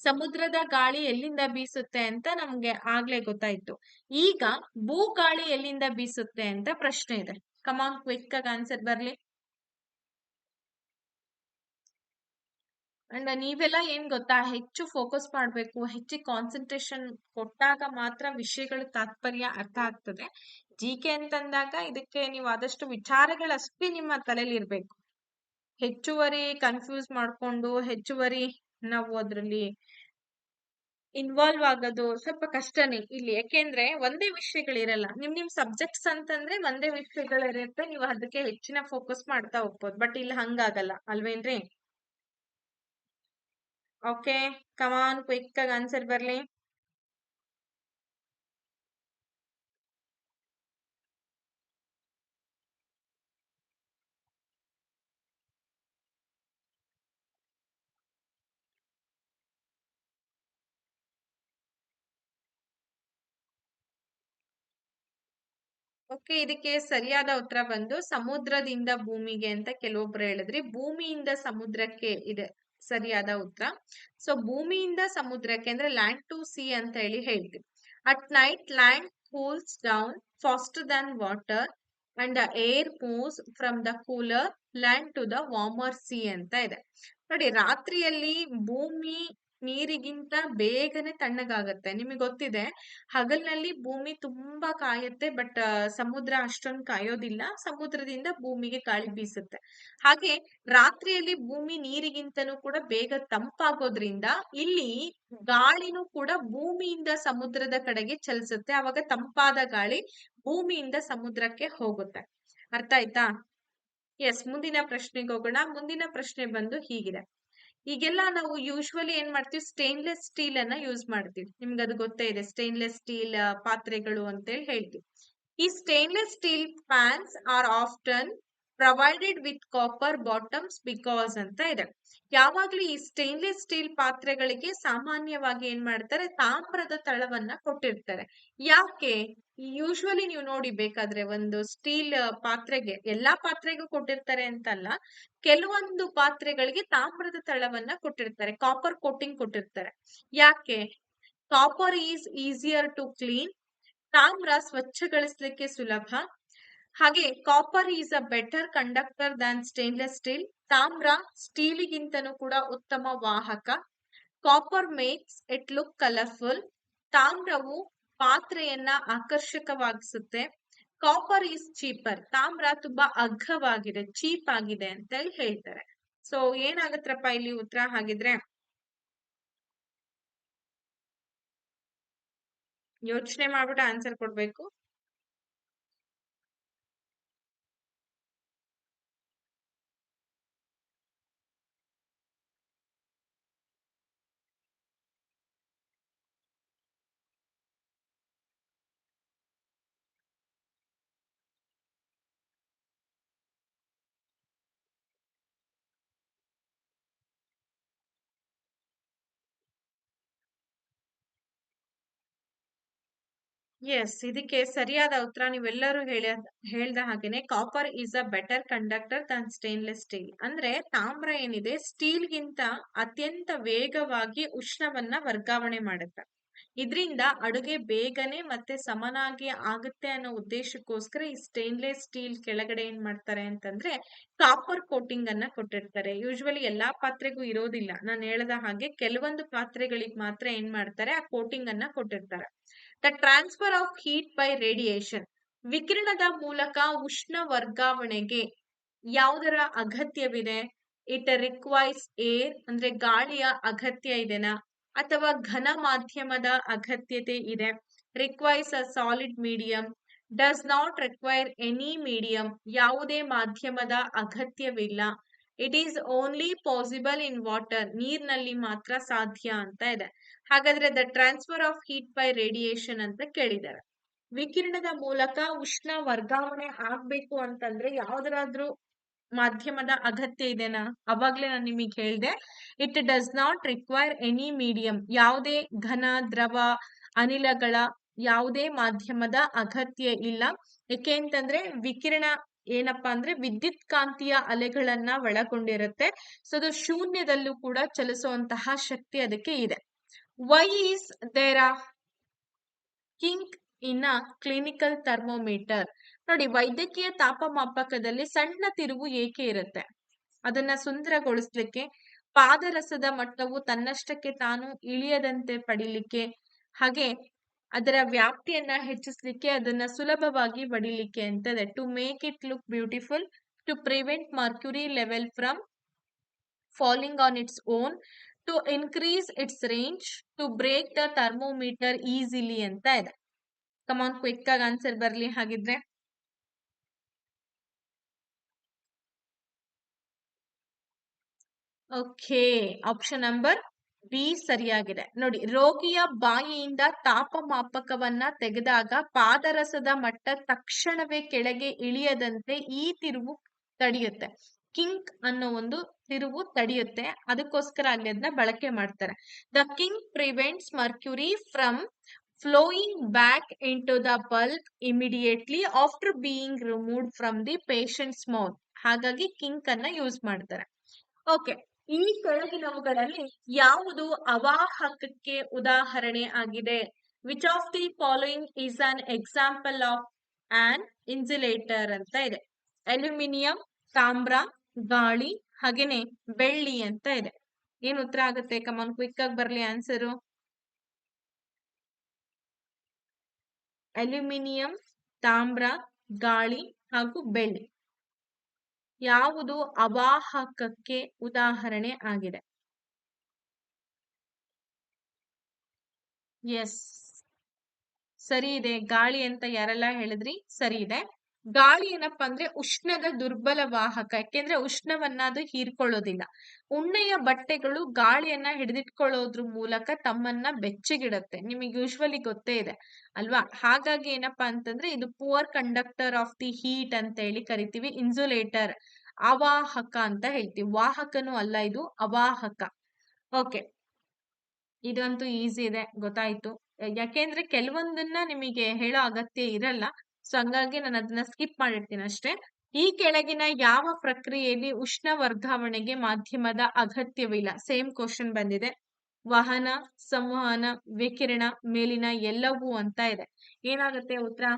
ಸಮುದ್ರದ ಗಾಳಿ ಎಲ್ಲಿಂದ ಬೀಸುತ್ತೆ ಅಂತ ನಮ್ಗೆ ಆಗ್ಲೇ ಗೊತ್ತಾಯ್ತು. ಈಗ ಭೂಗಾಳಿ ಎಲ್ಲಿಂದ ಬೀಸುತ್ತೆ ಅಂತ ಪ್ರಶ್ನೆ ಇದೆ. ಕಮಾನ್, ಕ್ವಿಕ್ ಆಗಿ ಆನ್ಸರ್ ಬರ್ಲಿ. ಅಂಡ್ ನೀವೆಲ್ಲ ಏನ್ ಗೊತ್ತಾ, ಹೆಚ್ಚು ಫೋಕಸ್ ಮಾಡ್ಬೇಕು, ಹೆಚ್ಚು ಕಾನ್ಸಂಟ್ರೇಷನ್ ಕೊಟ್ಟಾಗ ಮಾತ್ರ ವಿಷಯಗಳ ತಾತ್ಪರ್ಯ ಅರ್ಥ ಆಗ್ತದೆ. ಜಿಕೆ ಅಂತಂದಾಗ ಇದಕ್ಕೆ ನೀವು ಆದಷ್ಟು ವಿಚಾರಗಳಷ್ಟೇ ನಿಮ್ಮ ತಲೆಯಲ್ಲಿ ಇರ್ಬೇಕು. ಹೆಚ್ಚುವರಿ ಕನ್ಫ್ಯೂಸ್ ಮಾಡ್ಕೊಂಡು ಹೆಚ್ಚುವರಿ ನಾವು ಅದ್ರಲ್ಲಿ ಇನ್ವಾಲ್ವ್ ಆಗೋದು ಸ್ವಲ್ಪ ಕಷ್ಟನೇ ಇಲ್ಲಿ. ಯಾಕೆಂದ್ರೆ ಒಂದೇ ವಿಷಯಗಳಿರಲ್ಲ. ನಿಮ್ ಸಬ್ಜೆಕ್ಟ್ಸ್ ಅಂತಂದ್ರೆ ಒಂದೇ ವಿಷಯಗಳಿರುತ್ತೆ, ನೀವು ಅದಕ್ಕೆ ಹೆಚ್ಚಿನ ಫೋಕಸ್ ಮಾಡ್ತಾ ಹೋಗ್ಬೋದು. ಬಟ್ ಇಲ್ಲಿ ಹಂಗಾಗಲ್ಲ ಅಲ್ವೇನ್ರಿ? ಓಕೆ, ಕಮಾನ್, ಕ್ವಿಕ್ ಆಗಿ ಆನ್ಸರ್ ಬರ್ಲಿ. ಓಕೆ, ಇದಕ್ಕೆ ಸರಿಯಾದ ಉತ್ತರ ಬಂದು ಸಮುದ್ರದಿಂದ ಭೂಮಿಗೆ ಅಂತ ಕೆಲವೊಬ್ರು ಹೇಳಿದ್ರಿ. ಭೂಮಿಯಿಂದ ಸಮುದ್ರಕ್ಕೆ ಇದೆ ಸರಿಯಾದ ಉತ್ತರ. ಸೊ ಭೂಮಿಯಿಂದ ಸಮುದ್ರಕ್ಕೆ ಅಂದ್ರೆ ಲ್ಯಾಂಡ್ ಟು ಸಿ ಅಂತ ಹೇಳ್ತೀವಿ. At night land cools down faster than water and the air moves from the cooler land to the warmer sea ಅಂತ ಇದೆ. ನೋಡಿ, ರಾತ್ರಿಯಲ್ಲಿ ಭೂಮಿ ನೀರಿಗಿಂತ ಬೇಗನೆ ತಣ್ಣಗಾಗತ್ತೆ. ನಿಮಗೆ ಗೊತ್ತಿದೆ, ಹಗಲ್ನಲ್ಲಿ ಭೂಮಿ ತುಂಬಾ ಕಾಯುತ್ತೆ, ಬಟ್ ಸಮುದ್ರ ಅಷ್ಟೊಂದು ಕಾಯೋದಿಲ್ಲ. ಸಮುದ್ರದಿಂದ ಭೂಮಿಗೆ ಗಾಳಿ ಬೀಸುತ್ತೆ. ಹಾಗೆ ರಾತ್ರಿಯಲ್ಲಿ ಭೂಮಿ ನೀರಿಗಿಂತನೂ ಕೂಡ ಬೇಗ ತಂಪಾಗೋದ್ರಿಂದ ಇಲ್ಲಿ ಗಾಳಿನೂ ಕೂಡ ಭೂಮಿಯಿಂದ ಸಮುದ್ರದ ಕಡೆಗೆ ಚಲಿಸುತ್ತೆ. ಅವಾಗ ತಂಪಾದ ಗಾಳಿ ಭೂಮಿಯಿಂದ ಸಮುದ್ರಕ್ಕೆ ಹೋಗುತ್ತೆ. ಅರ್ಥ ಆಯ್ತಾ? ಎಸ್, ಮುಂದಿನ ಪ್ರಶ್ನೆಗೆ ಹೋಗೋಣ. ಮುಂದಿನ ಪ್ರಶ್ನೆ ಬಂದು ಹೀಗಿದೆ. ಈಗೆಲ್ಲ ನಾವು ಯೂಶ್ವಲಿ ಏನ್ ಮಾಡ್ತೀವಿ, ಸ್ಟೇನ್ಲೆಸ್ ಸ್ಟೀಲ್ ಅನ್ನ ಯೂಸ್ ಮಾಡ್ತೀವಿ. ನಿಮ್ಗೆ ಅದು ಗೊತ್ತೇ ಇದೆ, ಸ್ಟೇನ್ಲೆಸ್ ಸ್ಟೀಲ್ ಪಾತ್ರೆಗಳು ಅಂತೇಳಿ ಹೇಳ್ತೀವಿ. ಈ stainless steel pans are often provided with copper bottoms because ಅಂತ ಇದೆ. ಯಾವಾಗ್ಲೂ ಈ ಸ್ಟೇನ್ಲೆಸ್ ಸ್ಟೀಲ್ ಪಾತ್ರೆಗಳಿಗೆ ಸಾಮಾನ್ಯವಾಗಿ ಏನ್ ಮಾಡ್ತಾರೆ, ತಾಮ್ರದ ತಳವನ್ನ ಕೊಟ್ಟಿರ್ತಾರೆ. ಯಾಕೆ? ಯೂಶ್ವಲಿ ನೀವು ನೋಡಿ, ಬೇಕಾದ್ರೆ ಒಂದು ಸ್ಟೀಲ್ ಪಾತ್ರೆಗೆ, ಎಲ್ಲಾ ಪಾತ್ರೆಗೂ ಕೊಟ್ಟಿರ್ತಾರೆ ಅಂತಲ್ಲ, ಕೆಲವೊಂದು ಪಾತ್ರೆಗಳಿಗೆ ತಾಮ್ರದ ತಳವನ್ನ ಕೊಟ್ಟಿರ್ತಾರೆ, ಕಾಪರ್ ಕೋಟಿಂಗ್ ಕೊಟ್ಟಿರ್ತಾರೆ. ಯಾಕೆ? Copper is easier to clean, ತಾಮ್ರ ಸ್ವಚ್ಛಗೊಳಿಸ್ಲಿಕ್ಕೆ ಸುಲಭ. ಹಾಗೆ copper is a better conductor than stainless steel, ತಾಮ್ರ ಸ್ಟೀಲಿಗಿಂತನೂ ಕೂಡ ಉತ್ತಮ ವಾಹಕ. Copper makes it look colourful, ತಾಮ್ರವು ಪಾತ್ರೆಯನ್ನ ಆಕರ್ಷಕವಾಗಿಸುತ್ತೆ. ಕಾಪರ್ ಈಸ್ ಚೀಪರ್, ತಾಮ್ರ ತುಂಬಾ ಅಗ್ಗವಾಗಿದೆ, ಚೀಪ್ ಆಗಿದೆ ಅಂತ ಹೇಳ್ತಾರೆ. ಸೊ ಏನಾಗತ್ರಪ್ಪ ಇಲ್ಲಿ ಉತ್ತರ? ಹಾಗಿದ್ರೆ ಯೋಚನೆ ಮಾಡ್ಬಿಟ್ಟು ಆನ್ಸರ್ ಕೊಡ್ಬೇಕು. ಎಸ್, ಇದಕ್ಕೆ ಸರಿಯಾದ ಉತ್ತರ ನೀವೆಲ್ಲರೂ ಹೇಳ್ದ ಹಾಗೇನೆ copper is a better conductor than stainless steel. ಅಂದ್ರೆ ತಾಮ್ರ ಏನಿದೆ, ಸ್ಟೀಲ್ ಗಿಂತ ಅತ್ಯಂತ ವೇಗವಾಗಿ ಉಷ್ಣವನ್ನ ವರ್ಗಾವಣೆ ಮಾಡುತ್ತೆ. ಇದರಿಂದ ಅಡುಗೆ ಬೇಗನೆ ಮತ್ತೆ ಸಮನಾಗಿ ಆಗುತ್ತೆ ಅನ್ನೋ ಉದ್ದೇಶಕ್ಕೋಸ್ಕರ ಈ ಸ್ಟೇನ್ಲೆಸ್ ಸ್ಟೀಲ್ ಕೆಳಗಡೆ ಏನ್ ಮಾಡ್ತಾರೆ ಅಂತಂದ್ರೆ ಕಾಪರ್ ಕೋಟಿಂಗ್ ಅನ್ನ ಕೊಟ್ಟಿರ್ತಾರೆ. ಯೂಶ್ವಲಿ ಎಲ್ಲಾ ಪಾತ್ರೆಗೂ ಇರೋದಿಲ್ಲ, ನಾನು ಹೇಳ್ದ ಹಾಗೆ ಕೆಲವೊಂದು ಪಾತ್ರೆಗಳಿಗೆ ಮಾತ್ರ ಏನ್ ಮಾಡ್ತಾರೆ, ಆ ಕೋಟಿಂಗ್ ಅನ್ನ ಕೊಟ್ಟಿರ್ತಾರೆ. The transfer of heat by radiation, ವಿಕಿರಣದ ಮೂಲಕ ಉಷ್ಣ ವರ್ಗಾವಣೆಗೆ ಯಾವುದರ ಅಗತ್ಯವಿದೆ? ಇಟ್ ರಿಕ್ವೈರ್ಸ್ ಏರ್, ಅಂದ್ರೆ ಗಾಳಿಯ ಅಗತ್ಯ ಇದೆನಾ, ಅಥವಾ ಘನ ಮಾಧ್ಯಮದ ಅಗತ್ಯತೆ ಇದೆ? Requires a solid medium, does not require any medium, ಯಾವುದೇ ಮಾಧ್ಯಮದ ಅಗತ್ಯವಿಲ್ಲ. It is only possible in water, ನೀರಿನಲ್ಲಿ ಮಾತ್ರ ಸಾಧ್ಯ ಅಂತ ಇದೆ. ಹಾಗಾದ್ರೆ the transfer of heat by radiation ಅಂತ ಕೇಳಿದ್ದಾರೆ. ವಿಕಿರಣದ ಮೂಲಕ ಉಷ್ಣ ವರ್ಗಾವಣೆ ಆಗ್ಬೇಕು ಅಂತಂದ್ರೆ ಯಾವ್ದಾದ್ರೂ ಮಾಧ್ಯಮದ ಅಗತ್ಯ ಇದೆನಾ? ಅವಾಗ್ಲೇ ನಾನು ನಿಮಗೆ ಹೇಳ್ದೆ, it does not require any medium, ಯಾವುದೇ ಘನ, ದ್ರವ, ಅನಿಲಗಳ ಯಾವುದೇ ಮಾಧ್ಯಮದ ಅಗತ್ಯ ಇಲ್ಲ. ಯಾಕೆ ಅಂತಂದ್ರೆ ವಿಕಿರಣ ಏನಪ್ಪಾ ಅಂದ್ರೆ ವಿದ್ಯುತ್ ಕಾಂತೀಯ ಅಲೆಗಳನ್ನ ಒಳಗೊಂಡಿರುತ್ತೆ. ಸೊ ಅದು ಶೂನ್ಯದಲ್ಲೂ ಕೂಡ ಚಲಿಸುವಂತಹ ಶಕ್ತಿ ಅದಕ್ಕೆ ಇದೆ. ವೈ ಈಸ್ ದೇರ್ ಆ kink in a clinical thermometer? ನೋಡಿ, ವೈದ್ಯಕೀಯ ತಾಪಮಾಪಕದಲ್ಲಿ ಸಣ್ಣ ತಿರುವು ಏಕೆ ಇರುತ್ತೆ? ಅದನ್ನ ಸುಂದರಗೊಳಿಸ್ಲಿಕ್ಕೆ ಪಾದರಸದ ಮಟ್ಟವು ತನ್ನಷ್ಟಕ್ಕೆ ತಾನು ಇಳಿಯದಂತೆ ಪಡಿಲಿಕ್ಕೆ, ಹಾಗೆ ಅದರ ವ್ಯಾಪ್ತಿಯನ್ನ ಹೆಚ್ಚಿಸಲಿಕ್ಕೆ, ಅದನ್ನ ಸುಲಭವಾಗಿ ಬಡಿಲಿಕ್ಕೆ ಅಂತ ಇದೆ. To make it look beautiful, to prevent mercury level from falling on its own, to increase its range, to break the thermometer easily ಅಂತ ಇದೆ. ಕಮಾನ್ ಕ್ವಿಕ್ ಆಗಿ ಆನ್ಸರ್ ಬರ್ಲಿ ಹಾಗಿದ್ರೆ. ಓಕೆ, ಆಪ್ಷನ್ ನಂಬರ್ ಬಿ ಸರಿಯಾಗಿದೆ. ನೋಡಿ, ರೋಗಿಯ ಬಾಯಿಯಿಂದ ತಾಪಮಾಪಕವನ್ನ ತೆಗೆದಾಗ ಪಾದರಸದ ಮಟ್ಟ ತಕ್ಷಣವೇ ಕೆಳಗೆ ಇಳಿಯದಂತೆ ಈ ತಿರುವು ತಡೆಯುತ್ತೆ. ಕಿಂಕ್ ಅನ್ನೋ ಒಂದು ತಿರುವು ತಡೆಯುತ್ತೆ, ಅದಕ್ಕೋಸ್ಕರ ಅಲ್ಲಿ ಅದನ್ನ ಬಳಕೆ ಮಾಡ್ತಾರೆ. The kink prevents mercury from flowing back into the bulb immediately after being removed from the patient's mouth. ಹಾಗಾಗಿ ಕಿಂಕ್ ಅನ್ನ ಯೂಸ್ ಮಾಡ್ತಾರೆ. ಓಕೆ, ಈ ಕೆಳಗಿನವುಗಳಲ್ಲಿ ಯಾವುದು ಅವಾಹಕಕ್ಕೆ ಉದಾಹರಣೆ ಆಗಿದೆ? Which of the following is an example of an insulator ಅಂತ ಇದೆ. ಅಲ್ಯೂಮಿನಿಯಂ, ತಾಮ್ರ, ಗಾಳಿ, ಹಾಗೇನೆ ಬೆಳ್ಳಿ ಅಂತ ಇದೆ. ಏನ್ ಉತ್ತರ ಆಗುತ್ತೆ? ಕಮಾನ್ ಕ್ವಿಕ್ ಆಗಿ ಬರ್ಲಿ ಆನ್ಸರು. ಅಲ್ಯೂಮಿನಿಯಂ, ತಾಮ್ರ, ಗಾಳಿ ಹಾಗೂ ಬೆಳ್ಳಿ ಯಾವುದು ಅವಾಹಕಕ್ಕೆ ಉದಾಹರಣೆ ಆಗಿದೆ? ಎಸ್, ಸರಿ ಇದೆ. ಗಾಳಿ ಅಂತ ಯಾರೆಲ್ಲ ಹೇಳಿದ್ರಿ? ಸರಿ ಇದೆ. ಗಾಳಿ ಏನಪ್ಪಾ ಅಂದ್ರೆ ಉಷ್ಣದ ದುರ್ಬಲ ವಾಹಕ, ಯಾಕೆಂದ್ರೆ ಉಷ್ಣವನ್ನ ಅದು ಹೀರ್ಕೊಳ್ಳೋದಿಲ್ಲ. ಉಣ್ಣೆಯ ಬಟ್ಟೆಗಳು ಗಾಳಿಯನ್ನ ಹಿಡಿದಿಟ್ಕೊಳ್ಳೋದ್ರ ಮೂಲಕ ತಮ್ಮನ್ನ ಬೆಚ್ಚಗಿಡತ್ತೆ, ನಿಮಗೆ ಯೂಶ್ವಲಿ ಗೊತ್ತೇ ಇದೆ ಅಲ್ವಾ? ಹಾಗಾಗಿ ಏನಪ್ಪಾ ಅಂತಂದ್ರೆ ಇದು poor conductor of the heat ಅಂತ ಹೇಳಿ ಕರಿತೀವಿ. ಇನ್ಸುಲೇಟರ್ ಅವಾಹಕ ಅಂತ ಹೇಳ್ತೀವಿ, ವಾಹಕನೂ ಅಲ್ಲ, ಇದು ಅವಾಹಕ. ಓಕೆ, ಇದಂತೂ ಈಸಿ ಇದೆ, ಗೊತ್ತಾಯ್ತು. ಯಾಕೆಂದ್ರೆ ಕೆಲವೊಂದನ್ನ ನಿಮಗೆ ಹೇಳೋ ಅಗತ್ಯ ಇರಲ್ಲ, ಸೊ ಹಂಗಾಗಿ ನಾನು ಅದನ್ನ ಸ್ಕಿಪ್ ಮಾಡಿರ್ತೀನಿ ಅಷ್ಟೇ. ಈ ಕೆಳಗಿನ ಯಾವ ಪ್ರಕ್ರಿಯೆಯಲ್ಲಿ ಉಷ್ಣ ವರ್ಗಾವಣೆಗೆ ಮಾಧ್ಯಮದ ಅಗತ್ಯವಿಲ್ಲ? ಸೇಮ್ ಕ್ವಶನ್ ಬಂದಿದೆ. ವಹನ, ಸಂವಹನ, ವಿಕಿರಣ, ಮೇಲಿನ ಎಲ್ಲವೂ ಅಂತ ಇದೆ. ಏನಾಗುತ್ತೆ ಉತ್ತರ?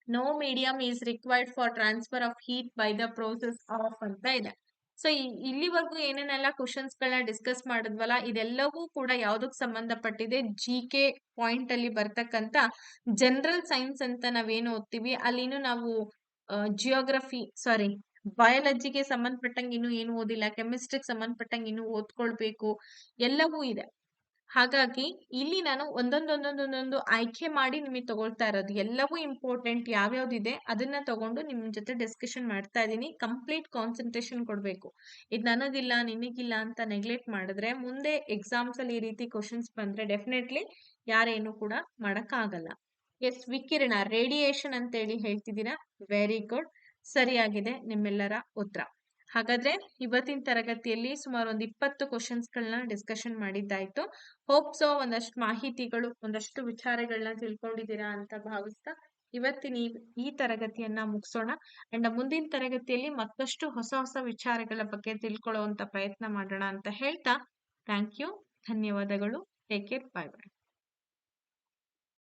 No medium is required for transfer of heat by the process of ಅಂತ ಇದೆ. ಸೊ ಇಲ್ಲಿವರೆಗೂ ಏನೇನೆಲ್ಲ ಕ್ವಶನ್ಸ್ ಗಳನ್ನ ಡಿಸ್ಕಸ್ ಮಾಡಿದ್ವಲ್ಲ, ಇದೆಲ್ಲವೂ ಕೂಡ ಯಾವ್ದಕ್ ಸಂಬಂಧಪಟ್ಟಿದೆ? GK ಪಾಯಿಂಟ್ ಅಲ್ಲಿ ಬರ್ತಕ್ಕಂತ ಜನರಲ್ ಸೈನ್ಸ್ ಅಂತ ನಾವೇನು ಓದ್ತೀವಿ, ಅಲ್ಲಿನೂ ನಾವು ಜಿಯೋಗ್ರಫಿ ಬಯಾಲಜಿಗೆ ಸಂಬಂಧಪಟ್ಟಂಗೆ ಇನ್ನು ಏನು ಓದಿಲ್ಲ, ಕೆಮಿಸ್ಟ್ರಿಗೆ ಸಂಬಂಧಪಟ್ಟಂಗೆ ಇನ್ನು ಓದ್ಕೊಳ್ಬೇಕು, ಎಲ್ಲವೂ ಇದೆ. ಹಾಗಾಗಿ ಇಲ್ಲಿ ನಾನು ಒಂದೊಂದೊಂದೊಂದೊಂದೊಂದು ಆಯ್ಕೆ ಮಾಡಿ ನಿಮಗೆ ತಗೊಳ್ತಾ ಇರೋದು. ಎಲ್ಲವೂ ಇಂಪಾರ್ಟೆಂಟ್ ಯಾವ್ಯಾವ್ದಿದೆ ಅದನ್ನ ತಗೊಂಡು ನಿಮ್ ಜೊತೆ ಡಿಸ್ಕಷನ್ ಮಾಡ್ತಾ ಇದ್ದೀನಿ. ಕಂಪ್ಲೀಟ್ ಕಾನ್ಸಂಟ್ರೇಷನ್ ಕೊಡ್ಬೇಕು. ಇದು ನನಗಿಲ್ಲ ನಿನಗಿಲ್ಲ ಅಂತ ನೆಗ್ಲೆಕ್ಟ್ ಮಾಡಿದ್ರೆ ಮುಂದೆ ಎಕ್ಸಾಮ್ಸ್ ಅಲ್ಲಿ ಈ ರೀತಿ ಕ್ವಶನ್ಸ್ ಬಂದ್ರೆ ಡೆಫಿನೆಟ್ಲಿ ಯಾರೇನು ಕೂಡ ಮಾಡಕ್ ಆಗಲ್ಲ. ಎಸ್, ವಿಕಿರಣ, ರೇಡಿಯೇಷನ್ ಅಂತ ಹೇಳಿ ಹೇಳ್ತಿದ್ದೀರಾ. ವೆರಿ ಗುಡ್, ಸರಿಯಾಗಿದೆ ನಿಮ್ಮೆಲ್ಲರ ಉತ್ತರ. ಹಾಗಾದ್ರೆ ಇವತ್ತಿನ ತರಗತಿಯಲ್ಲಿ ಸುಮಾರು ಒಂದು 20 ಕ್ವಶನ್ಸ್ ಗಳನ್ನ ಡಿಸ್ಕಷನ್ ಮಾಡಿದ್ದಾಯ್ತು. ಹೋಪ್ಸೋ ಒಂದಷ್ಟು ಮಾಹಿತಿಗಳು, ಒಂದಷ್ಟು ವಿಚಾರಗಳನ್ನ ತಿಳ್ಕೊಂಡಿದ್ದೀರಾ ಅಂತ ಭಾವಿಸ್ತಾ ಇವತ್ತಿನ ಈ ತರಗತಿಯನ್ನ ಮುಗಿಸೋಣ. ಅಂಡ್ ಮುಂದಿನ ತರಗತಿಯಲ್ಲಿ ಮತ್ತಷ್ಟು ಹೊಸ ಹೊಸ ವಿಚಾರಗಳ ಬಗ್ಗೆ ತಿಳ್ಕೊಳ್ಳುವಂತ ಪ್ರಯತ್ನ ಮಾಡೋಣ ಅಂತ ಹೇಳ್ತಾ ಥ್ಯಾಂಕ್ ಯು, ಧನ್ಯವಾದಗಳು, ಟೇಕ್ ಕೇರ್, ಬಾಯ್ ಬಾಯ್.